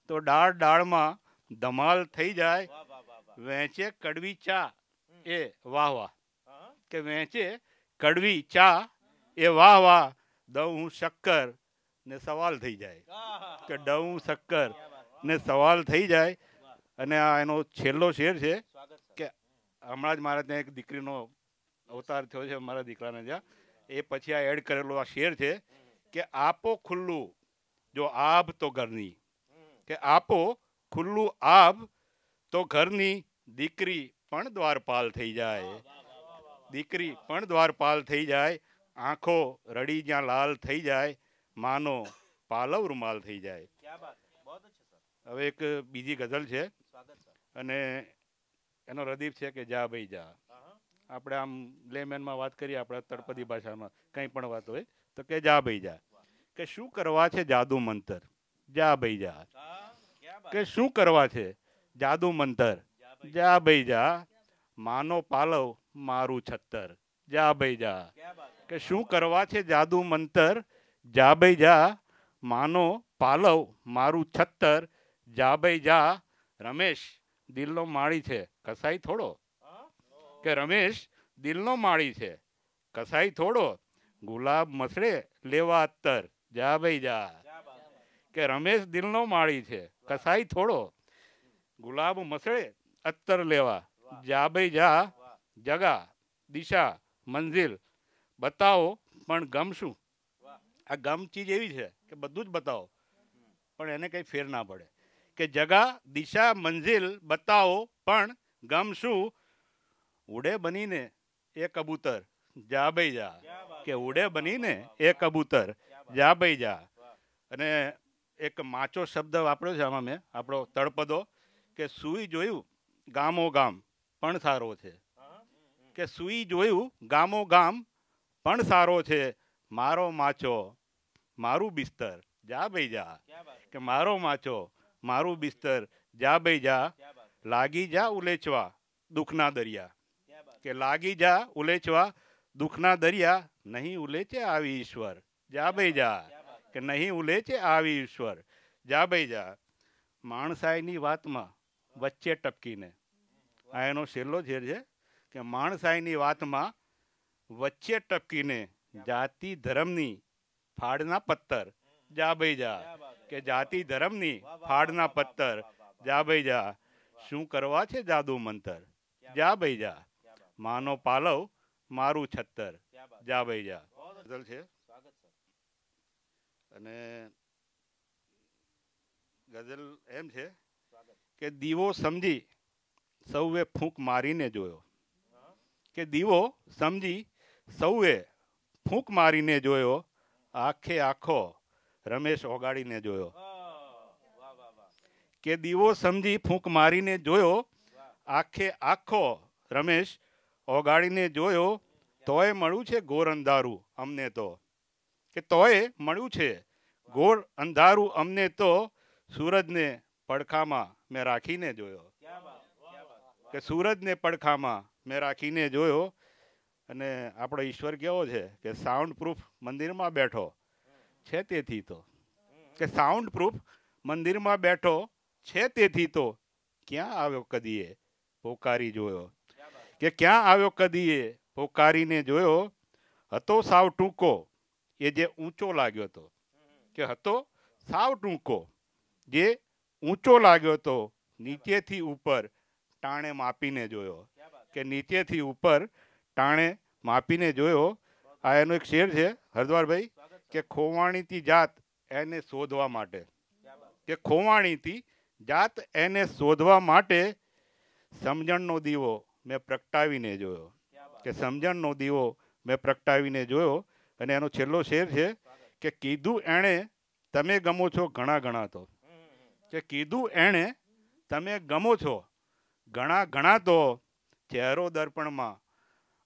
તો ડાળ ડાળમાં ધમાલ થઈ જાય. વેચે કડવી ચા એ વાહ વાહ. કે વેચે કડવી ચા એ વાહ વાહ. દઉં શક્કર ને સવાલ થઈ જાય. કે દઉં શક્કર ને સવાલ થઈ જાય. અને આ એનો છેલ્લો શેર છે કે હમણાં જ મારા ત્યાં એક દીકરીનો અવતાર થયો છે, મારા દીકરાને જ્યાં, એ પછી આ એડ કરેલો આ શેર છે કે આપો ખુલ્લું જો આબ તો ઘરની. કે આપો ખુલ્લું આબ તો ઘરની, દીકરી પણ દ્વારપાલ થઈ જાય. દીકરી પણ દ્વારપાલ થઈ જાય. આંખો રડી જ્યાં લાલ થઈ જાય, માનો પાલવ રૂમાલ થઈ જાય. હવે એક બીજી ગઝલ છે અને એનો રદીફ છે કે જા ભાઈ જા. આપણે આમ લેમેનમાં વાત કરીએ, આપણે તળપદી ભાષામાં કંઈ પણ વાત હોય તો કે જા ભાઈ જા. કે શું કરવા છે જાદુ મંતર, જા ભાઈ જા. કે શું કરવા છે જાદુ મંતર, જા ભાઈ જા. માનો પાલવ મારું છત્તર, જા ભાઈ જા. કે શું કરવા છે જાદુ મંતર, જા ભાઈ જા. માનો પાલવ મારું છત્તર, જા ભાઈ જા. રમેશ દિલનો માળી છે કસાઈ થોડો. કે રમેશ દિલનો માળી છે કસાઈ થોડો, ગુલાબ મસળે લેવા અત્તર, જા ભાઈ જા. કે રમેશ દિલનો માળી છે કસાઈ થોડો, ગુલાબ મસળે અત્તર લેવા, જા ભાઈ જા. જગા દિશા મંઝિલ બતાવો પણ ગમ શું. આ ગમ ચીજ એવી છે કે બધું જ બતાવો પણ એને કંઈ ફેર ના પડે. કે જગા દિશા મંઝિલ બતાવો પણ ગમ શું. ઉડે બનીને એ કબૂતર, જા ભાઈ જા. કે ઉડે બનીને એ કબૂતર, જા ભાઈ જા. અને એક માચો શબ્દ વાપર્યો છે આમાં મેં, આપણો તળપદો. કે સુઈ જોયું ગામો ગામ પણ સારો છે. કે સુઈ જોયું ગામો ગામ પણ સારો છે, મારો માચો મારું બિસ્તર, જા ભાઈ જા. કે મારો માચો મારું બિસ્તર, જા ભાઈ જા. લાગી જા ઉલેચવા દુઃખના દરિયા. કે લાગી જા ઉલેચવા દુઃખના દરિયા, નહીં ઉલેચે આવી ઈશ્વર, જા ભાઈ જા. કે નહીં ઉલેચે આવી ઈશ્વર, જા ભાઈ જા. માણસાઈની વાતમાં વચ્ચે ટપકીને. આ એનો છેલ્લો શેર છે કે માણસાઈની વાતમાં વચ્ચે ટપકીને જાતિ ધર્મની ફાડના પત્તર જા ભાઈ જા, કે જાતિ ધર્મની ફાડના પત્તર જા ભાઈ જા, શું કરવા છે જાદુ મંતર જા ભાઈ જા, માનો પાલવ મારું છત્તર જા ભાઈ જા. ગઝલ છે અને ગઝલ એમ છે કે દીવો સમજી સૌએ ફૂંક મારીને જોયો, કે દીવો સમજી સૌએ ફૂંક મારીને જોયો, આખે આખો રમેશ ઓગાડીને જોયો. કે દીવો સમજી ફૂંક મારીને જોયો, આખે આખો રમેશ ઓગાડીને જોયો, તોય મળ્યું છે ઘોર અંધારું અમને તો, કે તોય મળ્યું છે ઘોર અંધારું અમને તો, સૂરજને પડખામાં મેં રાખીને જોયો, કે સૂરજને પડખામાં મેં રાખીને જોયો. અને આપણો ઈશ્વર કેવો છે કે સાઉન્ડ પ્રૂફ મંદિરમાં બેઠો છે તેથી તો, કે સાઉન્ડ પ્રૂફ મંદિરમાં બેઠો છે તેથી તો, ક્યાં આવ્યો કદીએ પોકારી જોયો, કે ક્યાં આવ્યો કદીએ પોકારીને જોયો, હતો સાવ ટૂંકો એ જે ઊંચો લાગ્યો હતો, કે હતો સાવ ટૂંકો જે ઊંચો લાગ્યો હતો, નીચેથી ઉપર ટાણે માપીને જોયો, કે નીચેથી ઉપર ટાણે માપીને જોયો. આ એનો એક શેર છે હરદ્વારભાઈ, કે ખોવાણીથી જાત એને શોધવા માટે, કે ખોવાણીથી જાત એને શોધવા માટે, સમજણનો દીવો મેં પ્રગટાવીને જોયો, કે સમજણનો દીવો મેં પ્રગટાવીને જોયો. અને એનો છેલ્લો શેર છે કે કીધું એણે તમે ગમો છો ઘણા ઘણા તો, કે કીધું એણે તમે ગમો છો ઘણા ઘણા તો, ચહેરો દર્પણમાં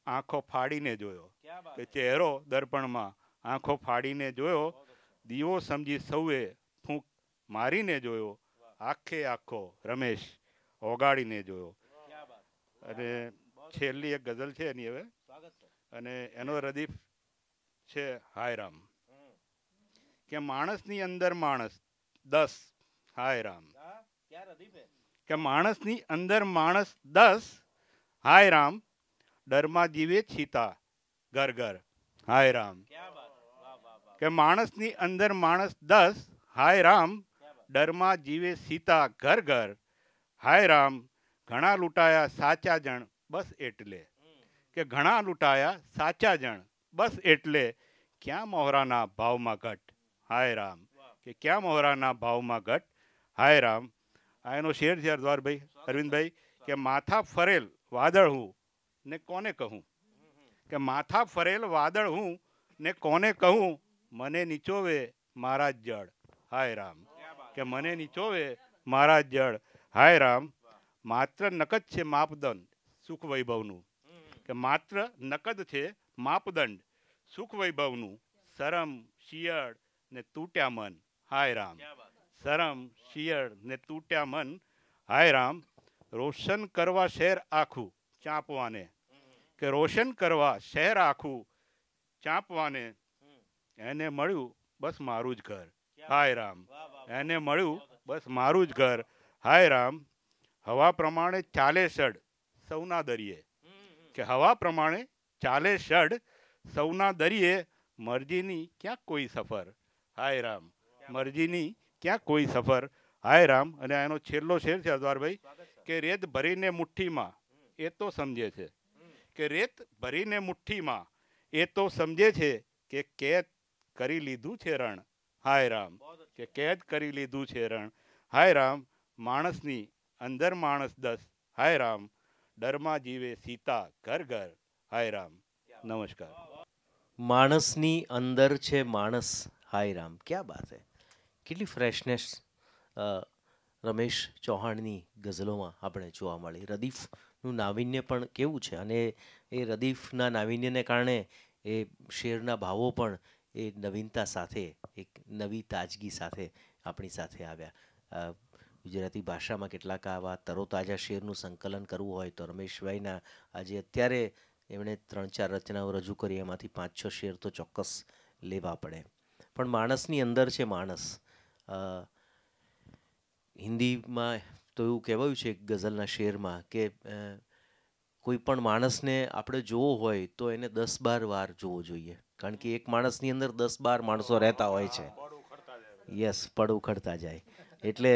આંખો ફાડીને જોયો, કે ચહેરો દર્પણમાં આંખો ફાડીને જોયો, દીવો સમજી સૌએ ફૂંક મારીને જોયો, આખે આખો રમેશ ઓગાડીને જોયો. અને છેલ્લી એક ગઝલ છે એની હવે, અને એનો રદીફ છે હાય રામ, કે માણસની અંદર માણસ 10 હાય રામ, કે માણસની અંદર માણસ 10 હાય રામ, ડરમાં જીવે છીતા ઘર ઘર હાય રામ, કે માણસની અંદર માણસ 10 હાય રામ, ડરમાં જીવે સીતા ઘર ઘર હાય રામ, ઘણા લૂંટાયા સાચા જણ બસ એટલે, કે ઘણા લૂંટાયા સાચા જણ બસ એટલે, ક્યાં મોહરાના ભાવમાં ઘટ હાય રામ, કે ક્યાં મોહરાના ભાવમાં ઘટ હાય રામ. આ એનો શેર છે હરદ્વારભાઈ અરવિંદભાઈ, કે માથા ફરેલ વાદળ હું ને કોને કહું, કે માથા ફરેલ વાદળ હું ને કોને કહું, મને નીચોવે મારા જ જળ હાય રામ, કે મને નીચોવે મારા જ જળ હાય રામ. માત્ર નકદ છે માપદંડ સુખ વૈભવનું, કે માત્ર નકદ છે માપદંડ સુખ વૈભવનું, શરમ શિયળ ને તૂટ્યા મન હાય રામ, શરમ શિયળ ને તૂટ્યા મન હાય રામ. રોશન કરવા શહેર આખું ચાંપવાને, કે રોશન કરવા શહેર આખું ચાંપવાને, એને મળ્યું બસ મારું જ ઘર હાય રામ, એને મળ્યું બસ મારું જ ઘર હાય રામ. હવા પ્રમાણે ચાલે સડ સૌના દરિયે, કે હવા પ્રમાણે ચાલે સડ સૌના દરિયે, મરજીની ક્યાં કોઈ સફર હાય રામ, મરજીની ક્યાં કોઈ સફર હાય રામ. અને એનો છેલ્લો શેર છે હરદ્વારભાઈ, કે રેત ભરીને મુઠ્ઠીમાં એ તો સમજે છે, કે રેત ભરીને મુઠ્ઠીમાં એ તો સમજે છે, કે કેદ કરી લીધું છે રણ હાય રામ, કે કેદ કરી લીધું છે રણ હાય રામ. માણસની અંદર માણસ 10 હાય રામ, ડરમાં જીવે સીતા ઘર ઘર હાય રામ. નમસ્કાર. માણસની અંદર છે માણસ હાય રામ, ક્યાં બાત હે. કેટલી ફ્રેશનેસ રમેશ ચૌહાણની ગઝલોમાં આપણે જોવા મળી. રદીફનું નાવીન્ય પણ કેવું છે, અને એ રદીફના નાવીન્યને કારણે એ શેરના ભાવો પણ એ નવીનતા સાથે એક નવી તાજગી સાથે આપણી સાથે આવ્યા. ગુજરાતી ભાષામાં કેટલાક આવા તરોતાજા શેરનું સંકલન કરવું હોય તો રમેશભાઈના આજે અત્યારે એમણે 3-4 રચનાઓ રજૂ કરી, એમાંથી 5-6 શેર તો ચોક્કસ લેવા પડે. પણ માણસની અંદર છે માણસ. હિન્દીમાં તો એવું કહેવાયું છે એક ગઝલના શેરમાં કે કોઈ પણ માણસને આપણે જોવો હોય તો એને 10-12 વાર જોવો જોઈએ, કારણ કે એક માણસની અંદર 10-12 માણસો રહેતા હોય છે. યસ, પડ ઉખડતા જાય. એટલે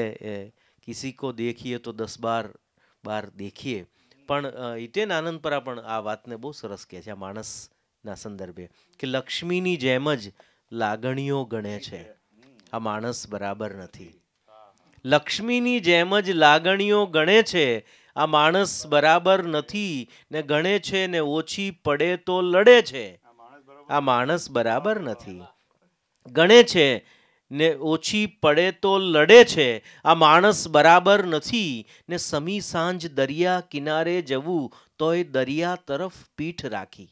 કિસી કો દેખીએ તો 10-12 બાર દેખીએ. પણ હિતેન આનંદપરા પણ આ વાતને બહુ સરસ કહે છે આ માણસના સંદર્ભે કે લક્ષ્મીની જેમ જ લાગણીઓ ગણે છે, આ માણસ બરાબર નથી. લક્ષ્મીની જેમ જ લાગણીઓ ગણે છે, આ માણસ બરાબર નથી. ને ગણે છે ને ઓછી પડે તો લડે છે, આ માણસ બરાબર નથી. ગણે છે ને ઓછી પડે તો લડે છે, આ માણસ બરાબર નથી. ને સમી સાંજ દરિયા કિનારે જવું તોય દરિયા તરફ પીઠ રાખી.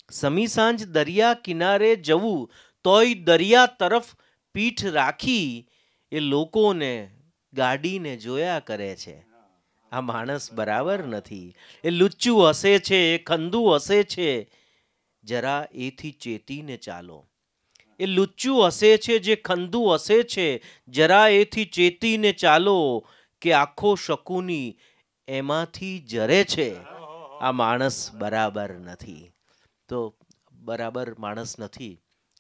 સમી સાંજ દરિયા કિનારે જવું તોય દરિયા તરફ પીઠ રાખી. એ લોકોને ગાડીને જોયા કરે છે, આ માણસ બરાબર નથી. એ લુચ્ચું હસે છે, એ ખંદુ હસે છે, જરા એથી ચેતીને ચાલો. એ લુચ્ચું હસે છે, જે ખંદુ હસે છે, જરા એથી ચેતીને ચાલો. કે આખો શકુની એમાંથી જરે છે, આ માણસ બરાબર નથી. તો બરાબર માણસ નથી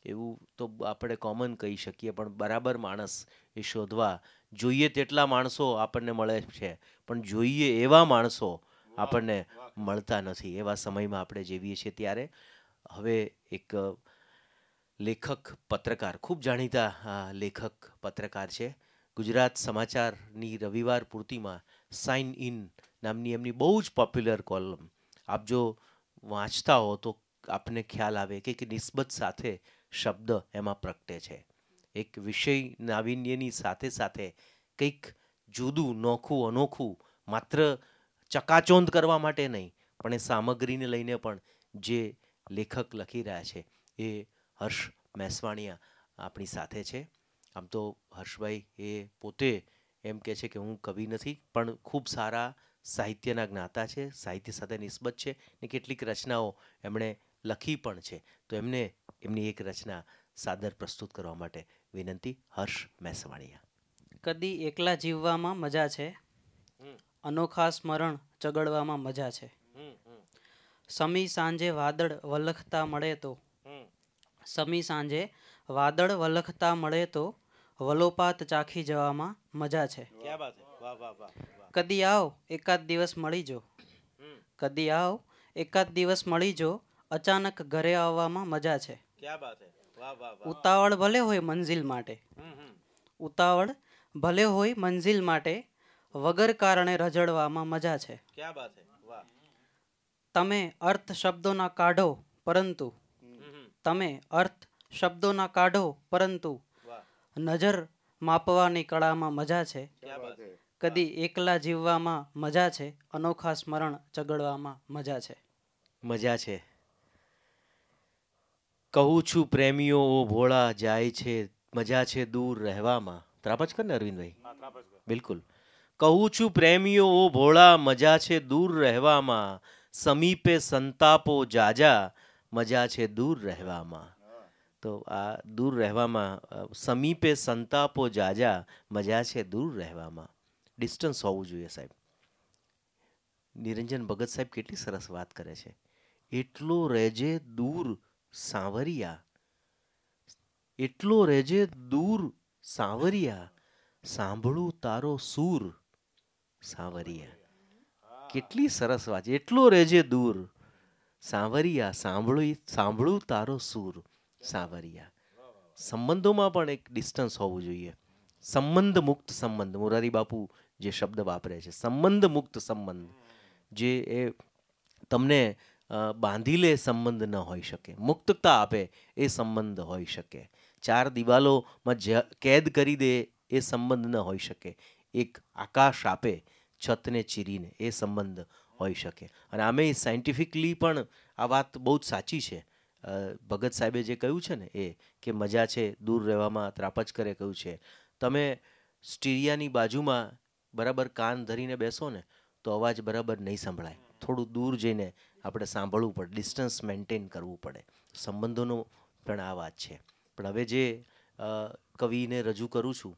એવું તો આપણે કોમન કહી શકીએ, પણ બરાબર માણસ એ શોધવા જોઈએ તેટલા માણસો આપણને મળે છે, પણ જોઈએ એવા માણસો આપણને મળતા નથી. એવા સમયમાં આપણે જીવીએ છીએ. ત્યારે હવે એક લેખક પત્રકાર, ખૂબ જાણીતા લેખક પત્રકાર છે, ગુજરાત સમાચારની રવિવાર પૂર્તિમાં સાઇન ઇન નામની એમની બહુ જ પોપ્યુલર કોલમ આપ જો વાંચતા હો તો આપને ખ્યાલ આવે કે નિસ્બત સાથે શબ્દ એમાં પ્રગટે છે. એક વિષય નાવીન્યની સાથે સાથે કંઈક જુદું, નોખું, અનોખું, માત્ર ચકાચોંધ કરવા માટે નહીં, પણ એ સામગ્રીને લઈને પણ જે લેખક લખી રહ્યા છે એ હર્ષ મેસવાણીયા આપણી સાથે છે. આમ તો હર્ષભાઈ એ પોતે એમ કહે છે કે હું કવિ નથી, પણ ખૂબ સારા સાહિત્યના જ્ઞાતા છે, સાહિત્ય સાથે નિસ્બત છે, ને કેટલીક રચનાઓ એમણે લખી પણ છે. તો એમને એમની એક રચના સાદર પ્રસ્તુત કરવા માટે વિનંતી. હર્ષ મેસવાણીયા. કદી એકલા જીવવામાં મજા છે, અનોખા સ્મરણ ચગડવામાં મજા છે. સમી સાંજે વાદળ વલખતા મળે તો, સમી સાંજે વાદળ વલખતા મળે તો વલોપાત ચાખી જવામાં મજા છે. કદી આવ એકાદ દિવસ મળી જો, કદી આવ એકાદ દિવસ મળી જો, અચાનક ઘરે આવવામાં મજા છે. ઉતાવળ ભલે હોય મંઝિલ માટે, ઉતાવળ ભલે હોય મંઝિલ માટે, વગર કારણે રજડવામાં મજા છે. તમે અર્થ શબ્દોના કાઢો પરંતુ, તમે અર્થ શબ્દોના કાઢો પરંતુ નજર માપવાની કળામાં મજા છે. કદી એકલા જીવવામાં મજા છે, અનોખા સ્મરણ ચગડવામાં મજા છે. મજા છે. કહું છું પ્રેમીઓ ઓ ભોળા જાય છે, મજા છે દૂર રહેવામાં. ત્રાપજ કર ને અરવિંદભાઈ? બિલકુલ. કહું છું પ્રેમીઓ ઓ ભોળા, મજા છે દૂર રહેવામાં, સમીપે સંતાપો જાજા, મજા છે દૂર રહેવામાં. તો આ દૂર રહેવામાં, સમીપે સંતાપો જાજા, મજા છે દૂર રહેવામાં. ડિસ્ટન્સ હોવું જોઈએ સાહેબ. નિરંજન ભગત સાહેબ કેટલી સરસ વાત કરે છે. એટલો રહેજે દૂર સાંવરિયા, એટલો રહેજે દૂર સાંવરિયા, સાંભળું તારો સૂર સાંવરિયા. કેટલી સરસ વાત છે. એટલો રહેજે દૂર સાંવરિયા, સાંભળું તારો સૂર સાંવરિયા. સંબંધોમાં પણ એક ડિસ્ટન્સ હોવું જોઈએ. સંબંધ મુક્ત સંબંધ, મોરારી બાપુ જે શબ્દ વાપરે છે, સંબંધ મુક્ત સંબંધ, જે એ તમને બાંધી લે સંબંધ ન હોઈ શકે, મુક્તતા આપે એ સંબંધ હોઈ શકે. ચાર દિવાલોમાં કેદ કરી દે એ સંબંધ ન હોઈ શકે. એક આકાશ આપે છતને ચીરીને એ સંબંધ હોઈ શકે. અને આમે સાયન્ટિફિકલી પણ આ વાત બહુ જ સાચી છે. ભગત સાહેબે જે કહ્યું છે ને એ કે મજા છે દૂર રહેવામાં, ત્રાપજકરે કહ્યું છે. તમે સ્ટીરિયાની બાજુમાં બરાબર કાન ધરીને બેસો ને તો અવાજ બરાબર નહીં સંભળાય. થોડું દૂર જઈને આપણે સાંભળવું પડે, ડિસ્ટન્સ મેન્ટેન કરવું પડે. સંબંધોનો પણ આ વાત છે. પણ હવે જે કવિને રજૂ કરું છું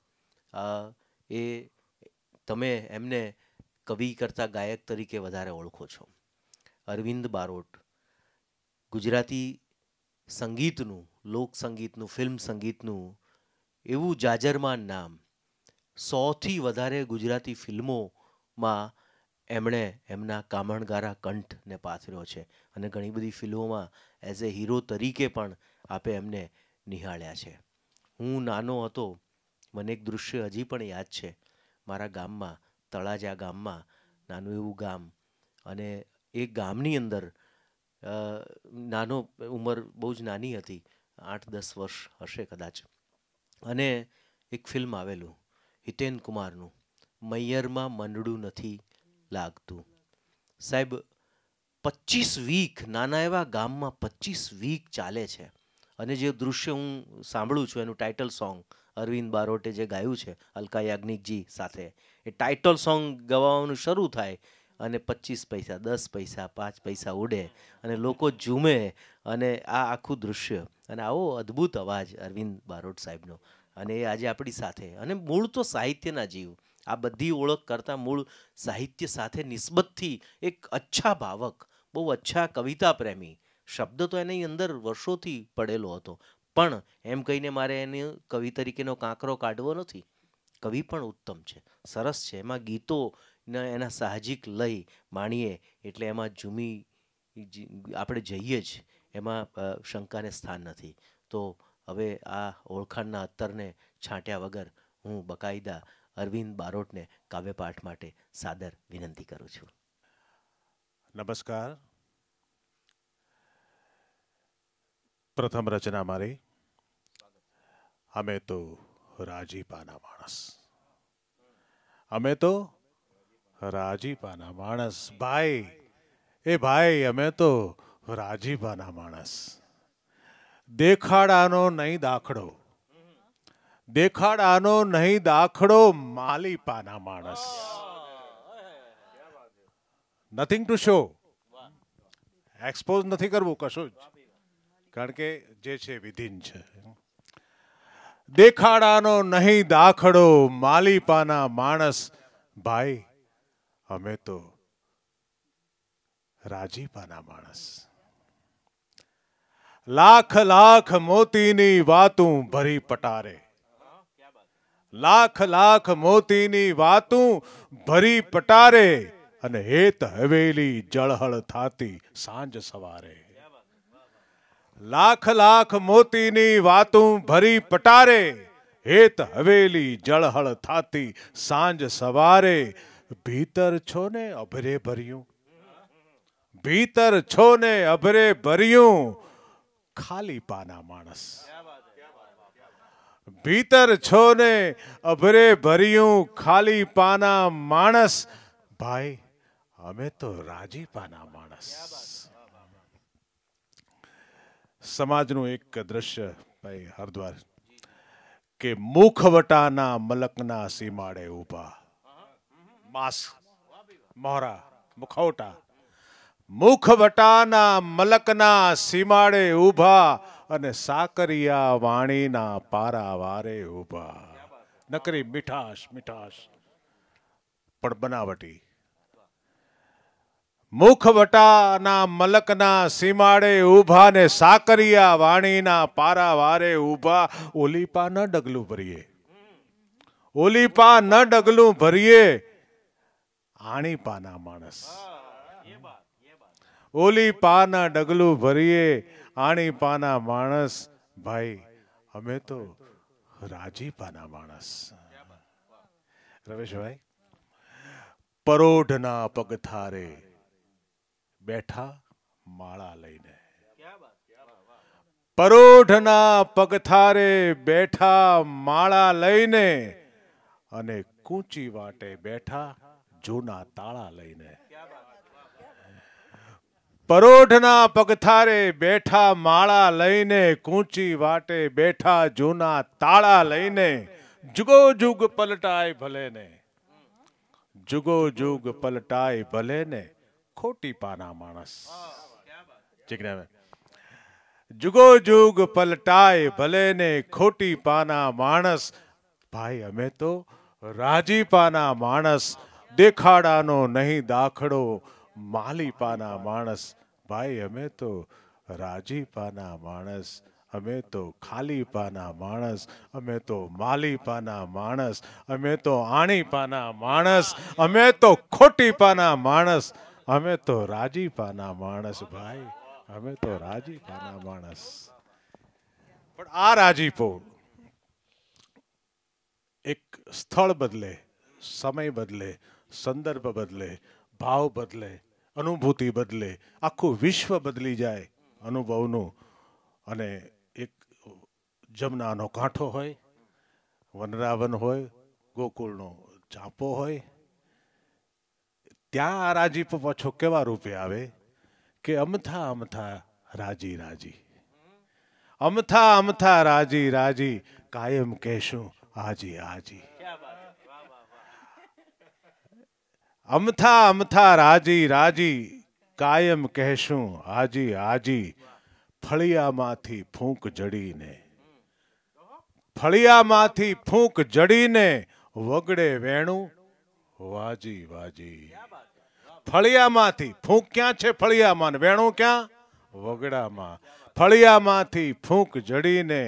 એ તમે એમને કવિ કરતાં ગાયક તરીકે વધારે ઓળખો છો. અરવિંદ બારોટ ગુજરાતી સંગીતનું, લોક સંગીતનું, ફિલ્મ સંગીતનું એવું જાજરમાન નામ. 100થી વધારે ગુજરાતી ફિલ્મોમાં એમણે એમના કામણગારા કંઠને પાથર્યો છે અને ઘણી બધી ફિલ્મોમાં એઝ એ હીરો તરીકે પણ આપે એમને નિહાળ્યા છે. હું નાનો હતો, મને એક દૃશ્ય હજી પણ યાદ છે. મારા ગામમાં, તળાજા ગામમાં, નાનું એવું ગામ, અને એ ગામની અંદર નાનો ઉંમર બહુ જ નાની હતી, 8-10 વર્ષ હશે કદાચ, અને એક ફિલ્મ આવેલું હિતેન કુમારનું, મૈયરમાં મનડું નથી લાગતું. સાહેબ 25 વીક, નાના એવા ગામમાં 25 વીક ચાલે છે. અને જે દૃશ્ય હું સાંભળું છું એનું ટાઇટલ સોંગ અરવિંદ બારોટે જે ગાયું છે અલકા યાજ્ઞિકજી સાથે, એ ટાઇટલ સોંગ ગવાવાનું શરૂ થાય અને 25 પૈસા, 10 પૈસા, 5 પૈસા ઉડે અને લોકો ઝૂમે, અને આ આખું દૃશ્ય, અને આવો અદ્ભુત અવાજ અરવિંદ બારોટ સાહેબનો, અને એ આજે આપણી સાથે. અને મૂળ તો સાહિત્યના જીવ, આ બધી ઓળખ કરતાં મૂળ સાહિત્ય સાથે નિસ્બતથી એક અચ્છા ભાવક, બહુ અચ્છા કવિતા પ્રેમી. શબ્દ તો એની અંદર વર્ષોથી પડેલો હતો, પણ એમ કહીને મારે એને કવિ તરીકેનો કાંકરો કાઢવો નથી. કવિ પણ ઉત્તમ છે, સરસ છે. એમાં ગીતો એના સાહજિક લય માણીએ એટલે એમાં ઝૂમી આપણે જઈએ જ, એમાં શંકાને સ્થાન નથી. તો હવે આ ઓળખાણના અત્તરને છાંટ્યા વગર હું બકાયદા અરવિંદ બારોટને કાવ્યપાઠ માટે સાદર વિનંતી કરું છું. નમસ્કાર. પ્રથમ રચના મારી અમે તો રાજીપાના માણસ. અમે તો રાજીપાના માણસ. ભાઈ, એ ભાઈ, અમે તો રાજીપાના માણસ. દેખાડાનો નહીં દાખલો, દેખાડાનો નહીં દાખલો, માલીપાના માણસ. નથિંગ ટુ શો, એક્સપોઝ નથી કરવું કશું જ, કારણ કે જે છે વિધિન છે. દેખાડાનો નહીં દાખલો, માલીપાના માણસ. ભાઈ, અમે તો રાજીપાના માણસ. લાખ લાખ મોતીની વાતું ભરી પટારે, લાખ લાખ મોતીની વાતું ભરી પટારે, અને હેત હવેલી જળહળ થાતી સાંજ સવારે. લાખ લાખ મોતીની વાતું ભરી પટારે, હેત હવેલી જળહળ થાતી સાંજ સવારે. ભીતર છો ને અભરે ભર્યું, ભીતર છો ને અભરે ભર્યું, ખાલી પાના માણસ. ભીતર છો ને અભરે ભર્યું, ખાલી પાના માણસ. ભાઈ, અમે તો રાજીપાના માણસ. સમાજનું એક દ્રશ્ય ભાઈ હરદ્વાર, કે મુખવટાના મલકના સીમાડે ઊભા, માસ્ક, મોહરા, મુખવટા, મુખવટાના મલકના સીમાડે ઊભા, અને સાકરિયા વાણીના પારાવારે ઊભા. નકરી મીઠાશ મીઠાશ પણ બનાવટી. મુખવટાના મલકના સીમાડે ઊભા, ને સાકરિયા વાણીના પારાવારે ઊભા. ઓલીપા ન ડગલું ભરીએ, ઓલીપા ન ડગલું ભરીએ, આણીપાના માણસ. ઓલીપાના ડગલું ભરીએ, આણીપાના માણસ. ભાઈ, અમે તો રાજીપાના માણસ. રમેશભાઈ, પરોઢના પગથારે બેઠા માળા લઈને, પરોઢના પગથારે બેઠા માળા લઈને, અને કૂંચી વાટે બેઠા જૂના તાળા લઈને. પરોઢના પગથારે બેઠા માળા લઈને, કૂંચી વાટે બેઠા જૂના તાળા લઈને. જુગો જુગ પલટાય ભલે ને, જુગો જુગ પલટાય ભલે ને, ખોટી પાના માણસ. જુગો જુગ પલટાય ભલે ને, ખોટી પાના માણસ. ભાઈ, અમે તો રાજીપાના માણસ, દેખાડાનો નહીં દાખલો, માલીપાના માણસ. ભાઈ અમે તો રાજીપાના માણસ, અમે તો ખાલીપાના માણસ, અમે તો માલીપાના માણસ, અમે તો આણીપાના માણસ, અમે તો ખોટીપાના માણસ, અમે તો રાજીપાના માણસ. ભાઈ અમે તો રાજીપાના માણસ. પણ આ રાજીપો એક સ્થળ બદલે, સમય બદલે, સંદર્ભ બદલે, ભાવ બદલે, અનુભૂતિ બદલે, આખું વિશ્વ બદલી જાય અનુભવનું. અને એક જમનાનો કાંઠો હોય, વનરાવન હોય, ગોકુળનો ચાંપો હોય, ત્યાં આ રાજીપો પાછો કેવા રૂપે આવે કે અમથા અમથા રાજી રાજી, અમથા અમથા રાજી રાજી, કાયમ કહેશું આજી આજી. અમથા અમથા રાજી રાજી, કાયમ કહેશું આજી આજી. ફળિયામાંથી ફૂંક જડીને, ફળિયામાંથી ફૂંક જડીને, વગડે વેણું વાજી વાજી. ફળિયામાંથી ફૂંક ક્યાં છે? ફળિયામાં. વેણું ક્યાં? વગડામાં. ફળિયામાંથી ફૂંક જડીને,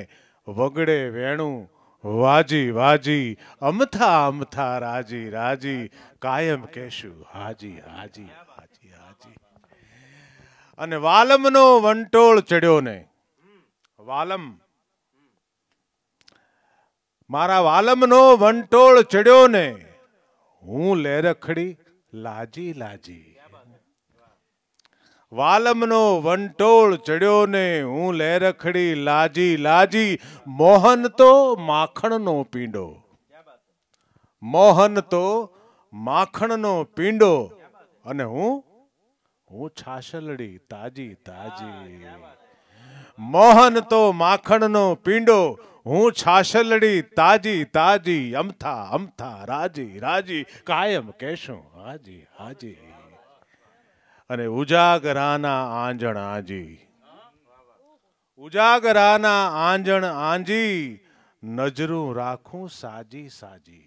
વગડે વેણું વાજી વાજી. અમથા અમથા રાજી રાજી, કાયમ કહેશું હાજી હાજી હાજી હાજી. અને વાલમનો વંટોળ ચડ્યો ને, વાલમ, મારા વાલમનો વંટોળ ચડ્યો ને, હું લેરખડી લાજી લાજી. વાલમનો વંટોળ ચડ્યો ને, હું લેરખડી લાજી લાજી. મોહન તો માખણનો પીંડો, મોહન તો માખણનો પીંડો, અને હું છાશલડી તાજી તાજી. મોહન તો માખણનો પીંડો, હું છાશલડી તાજી તાજી. અમથા અમથા રાજી રાજી, કાયમ કહેશું હાજી હાજી. અને ઉજાગરાના આંજણ આજી, ઉજાગરાના આંજણ આંજી, નજરું રાખું સાજી સાજી.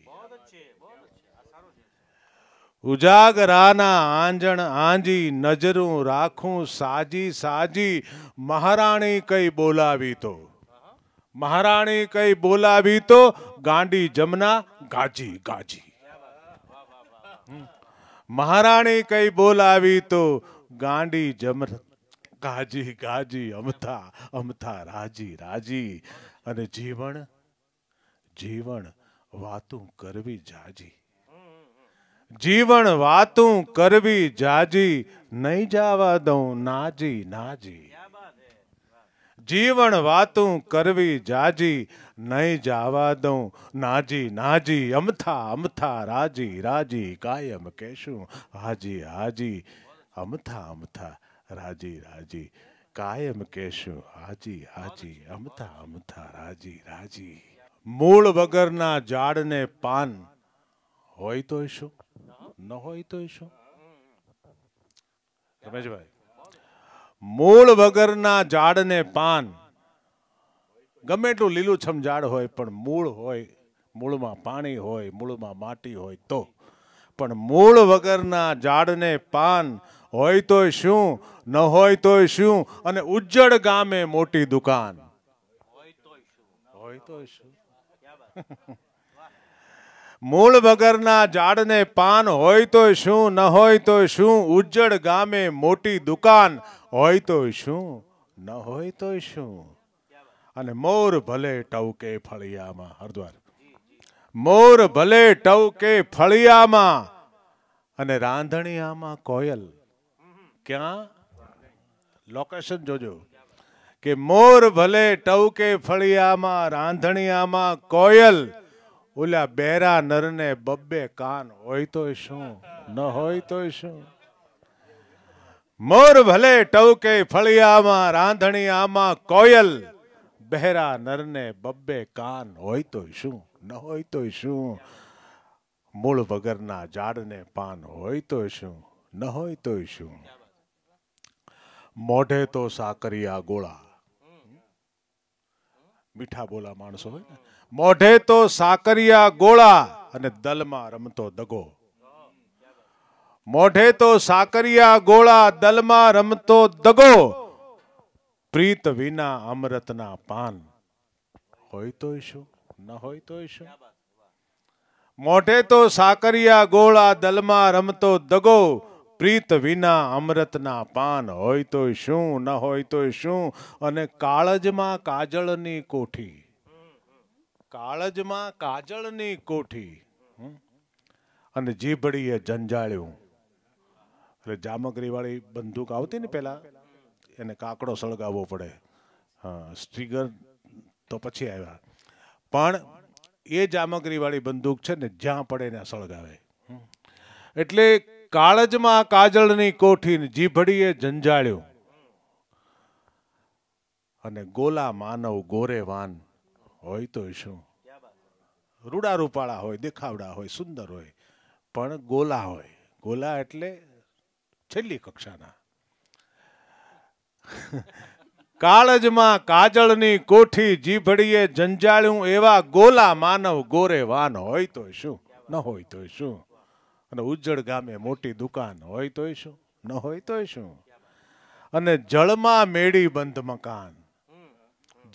ઉજાગરાના આંજણ આંજી, નજરું રાખું સાજી સાજી. મહારાણી કઈ બોલાવી તો, મહારાણી કઈ બોલાવી તો, ગાંડી જમના ગાજી ગાજી. મહારાણી કઈ બોલાવી તો, ગાંડી જમના ગાજી ગાજી. અમથા અમથા રાજી રાજી. અને જીવન જીવન વાતું કરવી જાજી, જીવન વાતું કરવી જાજી. નહીં જવા દઉં નાજી નાજી. જીવન વાતું કરવી જાજી, નહીં જવા દઉં નાજી નાજી. અમથા અમથા રાજી રાજી, કાયમ કહેશું હાજી હાજી. અમથા અમથા રાજી રાજી, કાયમ કહેશું હાજી હાજી. અમથા અમથા રાજી રાજી. મૂળ વગરના ઝાડને પાન હોય તો શું, ન હોય તો શું? રમેશભાઈ, મૂળ વગરના ઝાડને પાન, ગમે એટલું લીલુંછમ ઝાડ હોય પણ મૂળ હોય, મૂળમાં પાણી હોય, મૂળમાં માટી હોય તો. પણ મૂળ વગરના ઝાડને પાન હોય તો શું, ન હોય તો શું? અને ઉજ્જડ ગામે મોટી દુકાન હોય તો શું? મૂળ વગરના ઝાડને પાન હોય તો શું, ન હોય તો શું? ઉજ્જડ ગામે મોટી દુકાન હોય તો શું, ન હોય તો શું? અને મોર ભલે ટવકે ફળિયામાં, હરદ્વાર, મોર ભલે ટવકે ફળિયામાં, અને રાંધણિયામાં કોયલ. ક્યાં? લોકેશન જોજો. કે મોર ભલે ટવકે ફળિયામાં, રાંધણિયામાં કોયલ, ઓલા બેરા નરને બબ્બે કાન હોય તો શું, ન હોય તો શું? મોર ભલે ટવકે ફળિયામાં, રાંધણિયામાં કોયલ, બહેરા નરને બબ્બે કાન હોય તો શું, ન હોય તો શું? મૂળ વગરના ઝાડને પાન હોય તો શું, ન હોય તો શું? મોઢે તો સાકરિયા ગોળા, મીઠા બોલા માણસો હોય ને, મોઢે તો સાકરિયા ગોળા, અને દલમાં રમતો દગો. મોઢે તો સાકરિયા ગોળા, દલમાં રમતો દગો. પ્રીત વિના અમૃતના પાન, હોય તોય શું ન હોય તોય શું. મોઢે તો સાકરિયા ગોળા, દલમાં રમતો દગો. પ્રીત વિના અમૃતના પાન, હોય તોય શું ન હોય તોય શું. અને કાળજમાં કાજળની કોઠી, કાળજમાં કાજળની કોઠી, અને જીભડીએ જંજાળ્યું. એટલે જામગરી વાળી બંદૂક આવતી ને પેલા, એને કાકડો સળગાવવો પડે. હા, સ્ટ્રીગર તો પછી આવ્યા, પણ એ જામગરી વાળી બંદૂક છે ને જ્યાં પડે ને સળગાવે. એટલે કાળજમાં કાજળની કોઠી, જીભડીએ જંજાળ્યું. અને ગોલા માનવ ગોરે વાન, હોય તો શું. રૂડા રૂપાળા હોય, દેખાવડા હોય, સુંદર હોય, પણ ગોલા હોય. ગોલા એટલે છેલ્લી કક્ષાના. કાળજમાં કાજળની કોઠી, જીભડીએ જંજાળ્યું. એવા ગોલા માનવ ગોરે વાન, હોય તો શું ન હોય તો શું. અને ઉજ્જડ ગામે મોટી દુકાન, હોય તોય શું ન હોય તોય શું. અને જળમાં મેળી બંધ મકાન,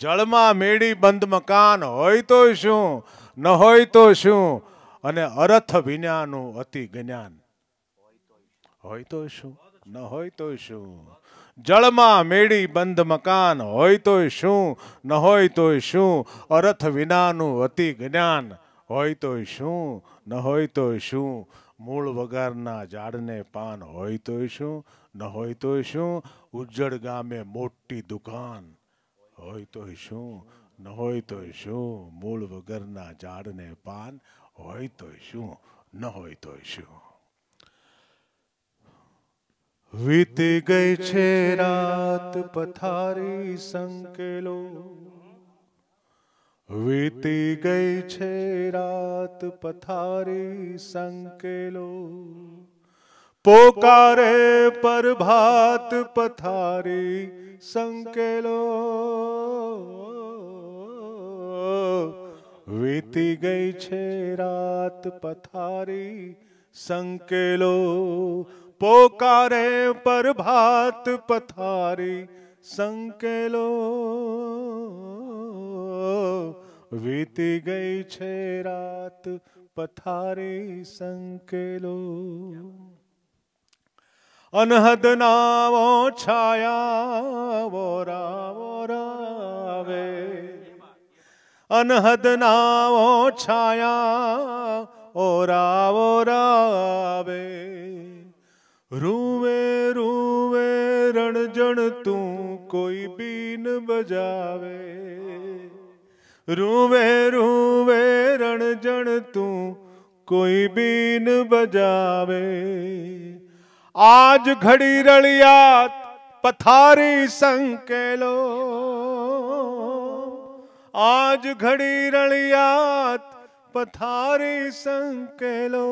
જળમાં મેળી બંધ મકાન, હોય તોય શું ન હોય તો શું. અને અરથ વિનાનું અતિ જ્ઞાન, હોય તો શું ન હોય તો શું. જળમાં મેળી બંધ મકાન, હોય તોય શું ન હોય તોય શું. અરથ વિનાનું અતિ જ્ઞાન, હોય તોય શું ન હોય તોય શું. મૂળ વગરના ઝાડને પાન, હોય તોય શું ન હોય તોય શું. ઉજ્જડ ગામે મોટી દુકાન, હોય તોય શું ન હોય તોય શું. મૂળ વગરના ઝાડને પાન, હોય તોય શું ન હોય તોય શું. વીતી ગઈ છે રાત પથારી સંકેલો, વીતી ગઈ છે રાત પથારી સંકેલો. પોકારે પ્રભાત પથારી સંકેલો. વીતી ગઈ છે રાત પથારી સંકેલો. પોકારે પ્રભાત પથારી સંકેલો. વીતી ગઈ છે રાત પથારી સંકેલો. અનહદ નાવો છાયા વોરા વોરાવે, અનહદ નાવો છાયા ઓરા ઓરાવે. રૂવે રૂવે રણજણ તું કોઈ બીન બજાવે. રૂવે રૂવે રણજણ તું કોઈ બીન બજાવે. આજ ઘડી રળિયાત પથારી સંકેલો. આજ ઘડી રળિયાત પથારી સંકેલો.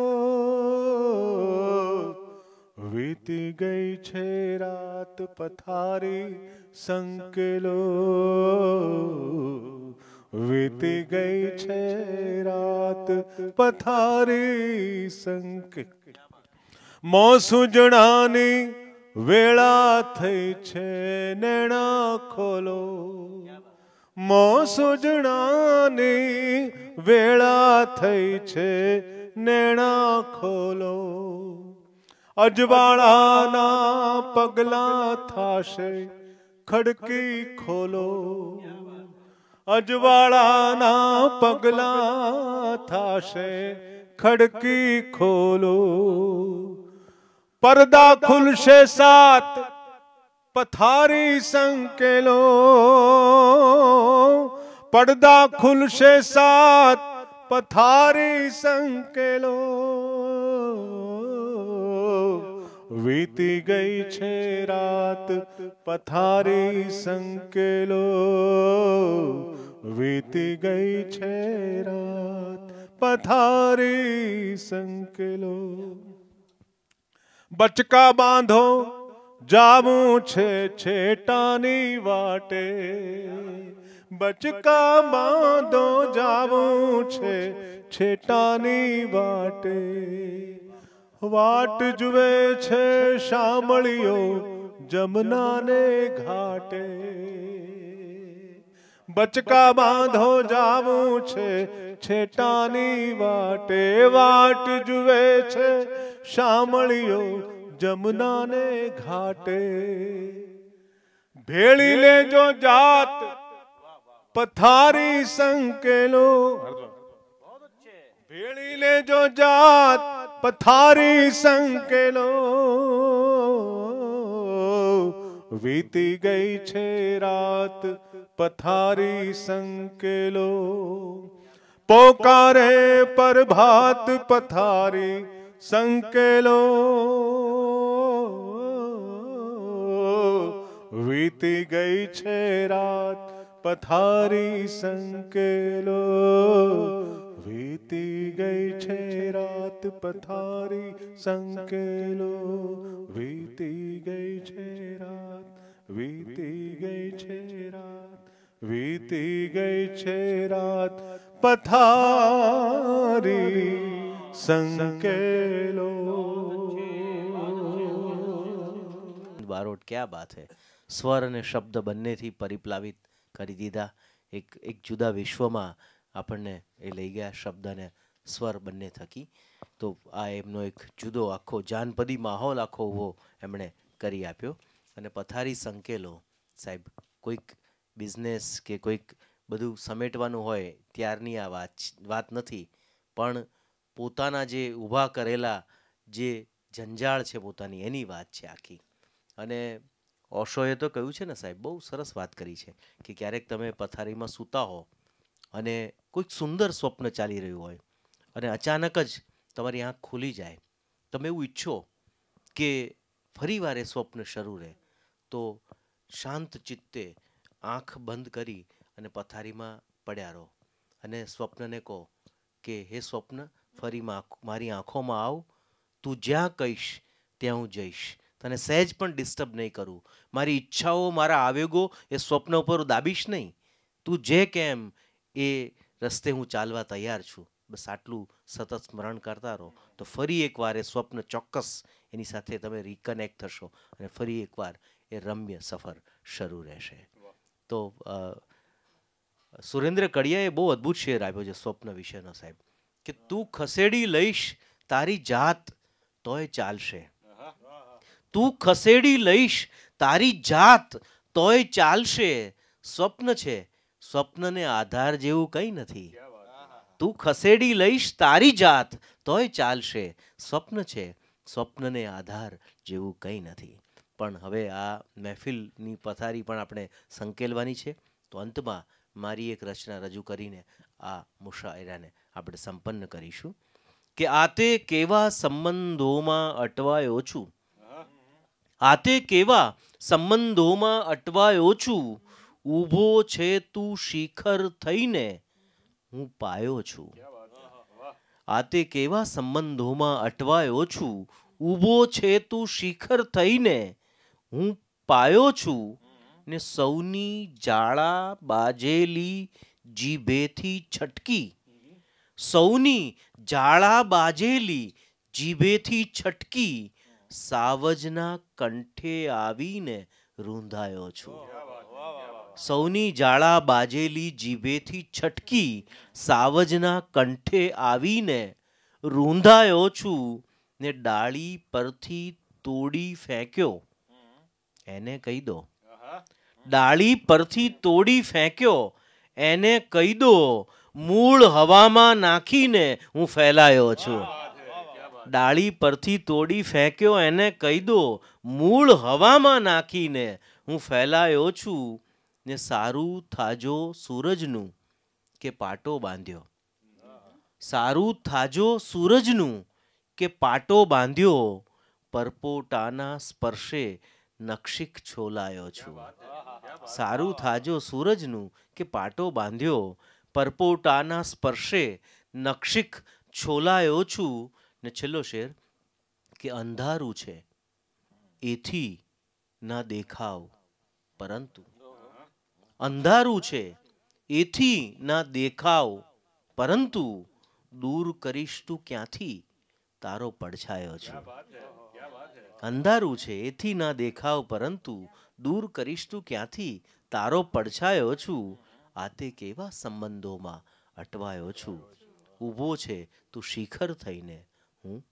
વીતી ગઈ છે રાત પથારી સંકેલો. વીતી ગઈ છે રાત પથારી સંકેલો. મોં સૂજણાની વેળા થઈ છે નેણા ખોલો. મોં સૂજણાની વેળા થઈ છે નેણા ખોલો. અજવાળાના પગલા થાશે ખડકી ખોલો. અજવાળાના પગલા થાશે ખડકી ખોલો. પડદા ખુલશે સાત પથારી સંકેલો. પડદા ખુલશે સાત પથારી સંકેલો. વીતી ગઈ છે રાત પથારી સંકેલો. વીતી ગઈ છે રાત પથારી સંકેલો. બચકા બાંધો જાવું છે છેટાની વાટે. બચકા બાંધો જાવું છે છેટાની વાટે, વાટ જુએ છે શામળીઓ જમનાને ઘાટે. બચકા બાંધો જાવું છે છેટાની વાટે, વાટ જુએ છે શામળીઓ જમનાને ઘાટે. ભેળી લેજો જાત પથારી સંકેલો, ભેળી લેજો જાત પથારી સંકેલો. વીતી ગઈ છે રાત પથારી સંકેલો, પોકારે પ્રભાત પથારી સંકેલો. વીતી ગઈ છે રાત પથારી સંકેલો, વીતી ગઈ છે રાત પથારી સંકેલો. વીતી ગઈ છે રાત, વીતી ગઈ છે રાત, વીતી ગઈ છે રાત પથારી સંકેલો. બારોટ, ક્યાં બાત હે. સ્વર અને શબ્દ બંનેથી પરિપ્લાવિત કરી દીધા. એક જુદા વિશ્વમાં આપણને એ લઈ ગયા, શબ્દ અને સ્વર બંને થકી. તો આ એમનો એક જુદો આખો જાનપદી માહોલ આખો ઊભો એમણે કરી આપ્યો. અને પથારી સંકેલો, સાહેબ કોઈક બિઝનેસ કે કોઈક બધું સમેટવાનું હોય ત્યારની આ વાત નથી, પણ પોતાના જે ઊભા કરેલા જે જંજાળ છે પોતાની, એની વાત છે આખી. અને ઓશોએ તો કહ્યું છે ને સાહેબ, બહુ સરસ વાત કરી છે કે ક્યારેક તમે પથારીમાં સૂતા હો અને કોઈક સુંદર સ્વપ્ન ચાલી રહ્યું હોય અને અચાનક જ તમારી આંખ ખુલી જાય, તમે એવું ઈચ્છો કે ફરી વાર એ સ્વપ્ન શરૂ રહે, તો શાંત ચિત્તે આંખ બંધ કરી અને પથારીમાં પડ્યા રહો અને સ્વપ્નને કહો કે હે સ્વપ્ન, ફરી મારી આંખોમાં આવ, તું જ્યાં કહીશ ત્યાં હું જઈશ, તને સહેજ પણ ડિસ્ટર્બ નહીં કરું, મારી ઈચ્છાઓ મારા આવેગો એ સ્વપ્ન ઉપર દાબીશ નહીં, તું જે કેમ એ રસ્તે હું ચાલવા તૈયાર છું. બસ આટલું સતત સ્મરણ કરતા રહો તો ફરી એકવાર એ સ્વપ્ન ચોક્કસ એની સાથે તમે રિકનેક્ટ થશો અને ફરી એકવાર એ રમ્ય સફર શરૂ રહેશે. તો સુરેન્દ્ર કડિયાએ બહુ અદ્ભુત શેર આપ્યો છે સ્વપ્ન વિશેનો સાહેબ, કે તું ખસેડી લઈશ તારી જાત તોય ચાલશે, તું ખસેડી લઈશ તારી જાત તોય ચાલશે. સ્વપ્ન છે, સ્વપ્નને આધાર જેવું કંઈ નથી. તું ખસેડી લઈશ તારી જાત તોય ચાલશે. સ્વપ્ન છે, સ્વપ્નને આધાર જેવું કંઈ નથી. પણ હવે આ મહેફિલની પથારી પણ આપણે સંકેલવાની છે. તો અંતમાં મારી એક રચના રજૂ કરીને આ મુશાયરાને આપણે સંપન્ન કરીશું કે આતે કેવા સંબંધોમાં અટવાયો છું, આતે કેવા સંબંધોમાં અટવાયો છું, ઊભો છે તું શિખર થઈને હું પાયો છું. આતે કેવા સંબંધોમાં અટવાયો છું, ઊભો છે તું શિખર થઈને હું પાયો છું. ને સૌની જાળા બાજેલી જીભેથી છટકી, સૌની જાળા બાજેલી જીભેથી છટકી, સાવજના કંઠે આવીને રૂંધાયો છું. સૌની જાળા બાજેલી જીભેથી છટકી, સાવજના કંઠે આવીને રૂંધાયો છું. ને ડાળી પરથી તોડી ફેંક્યો, એને કહી દો, ડાળી પરથી તોડી ફેંક્યો એને કહી દો, મૂળ હવામાં નાખીને હું ફેલાયો છું. ડાળી પરથી તોડી ફેંક્યો એને કહી દો, મૂળ હવામાં નાખીને હું ફેલાયો છું. ને સારું થાજો સૂરજનું કે પાટો બાંધ્યો, સારું થાજો સૂરજનું કે પાટો બાંધ્યો, પરપોટાના સ્પર્શે નક્ષિક છોલાયો છું. સારું થાજો સૂરજનું કે પાટો બાંધ્યો, પરપોટાના સ્પર્શે નક્ષિક છોલાયો છું. ને છેલ્લો શેર કે અંધારું છે એથી ના દેખાવ પરંતુ, અંધારું છે એથી ના દેખાવ પરંતુ દૂર કરીશ તું ક્યાંથી તારો પડછાયો છું. અંધારું છે એથી ના દેખાવ પરંતુ દૂર કરીશ તું ક્યાંથી તારો પડછાયો છું. આ તે કેવા સંબંધોમાં અટવાયો છું. ઊભો છે તું શિખર થઈને હું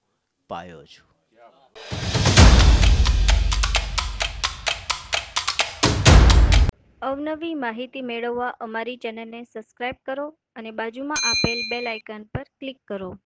પાયો છું. અવનવી માહિતી મેળવવા અમારી ચેનલને સબસ્ક્રાઇબ કરો અને બાજુમાં આપેલ બેલ આઇકન પર ક્લિક કરો.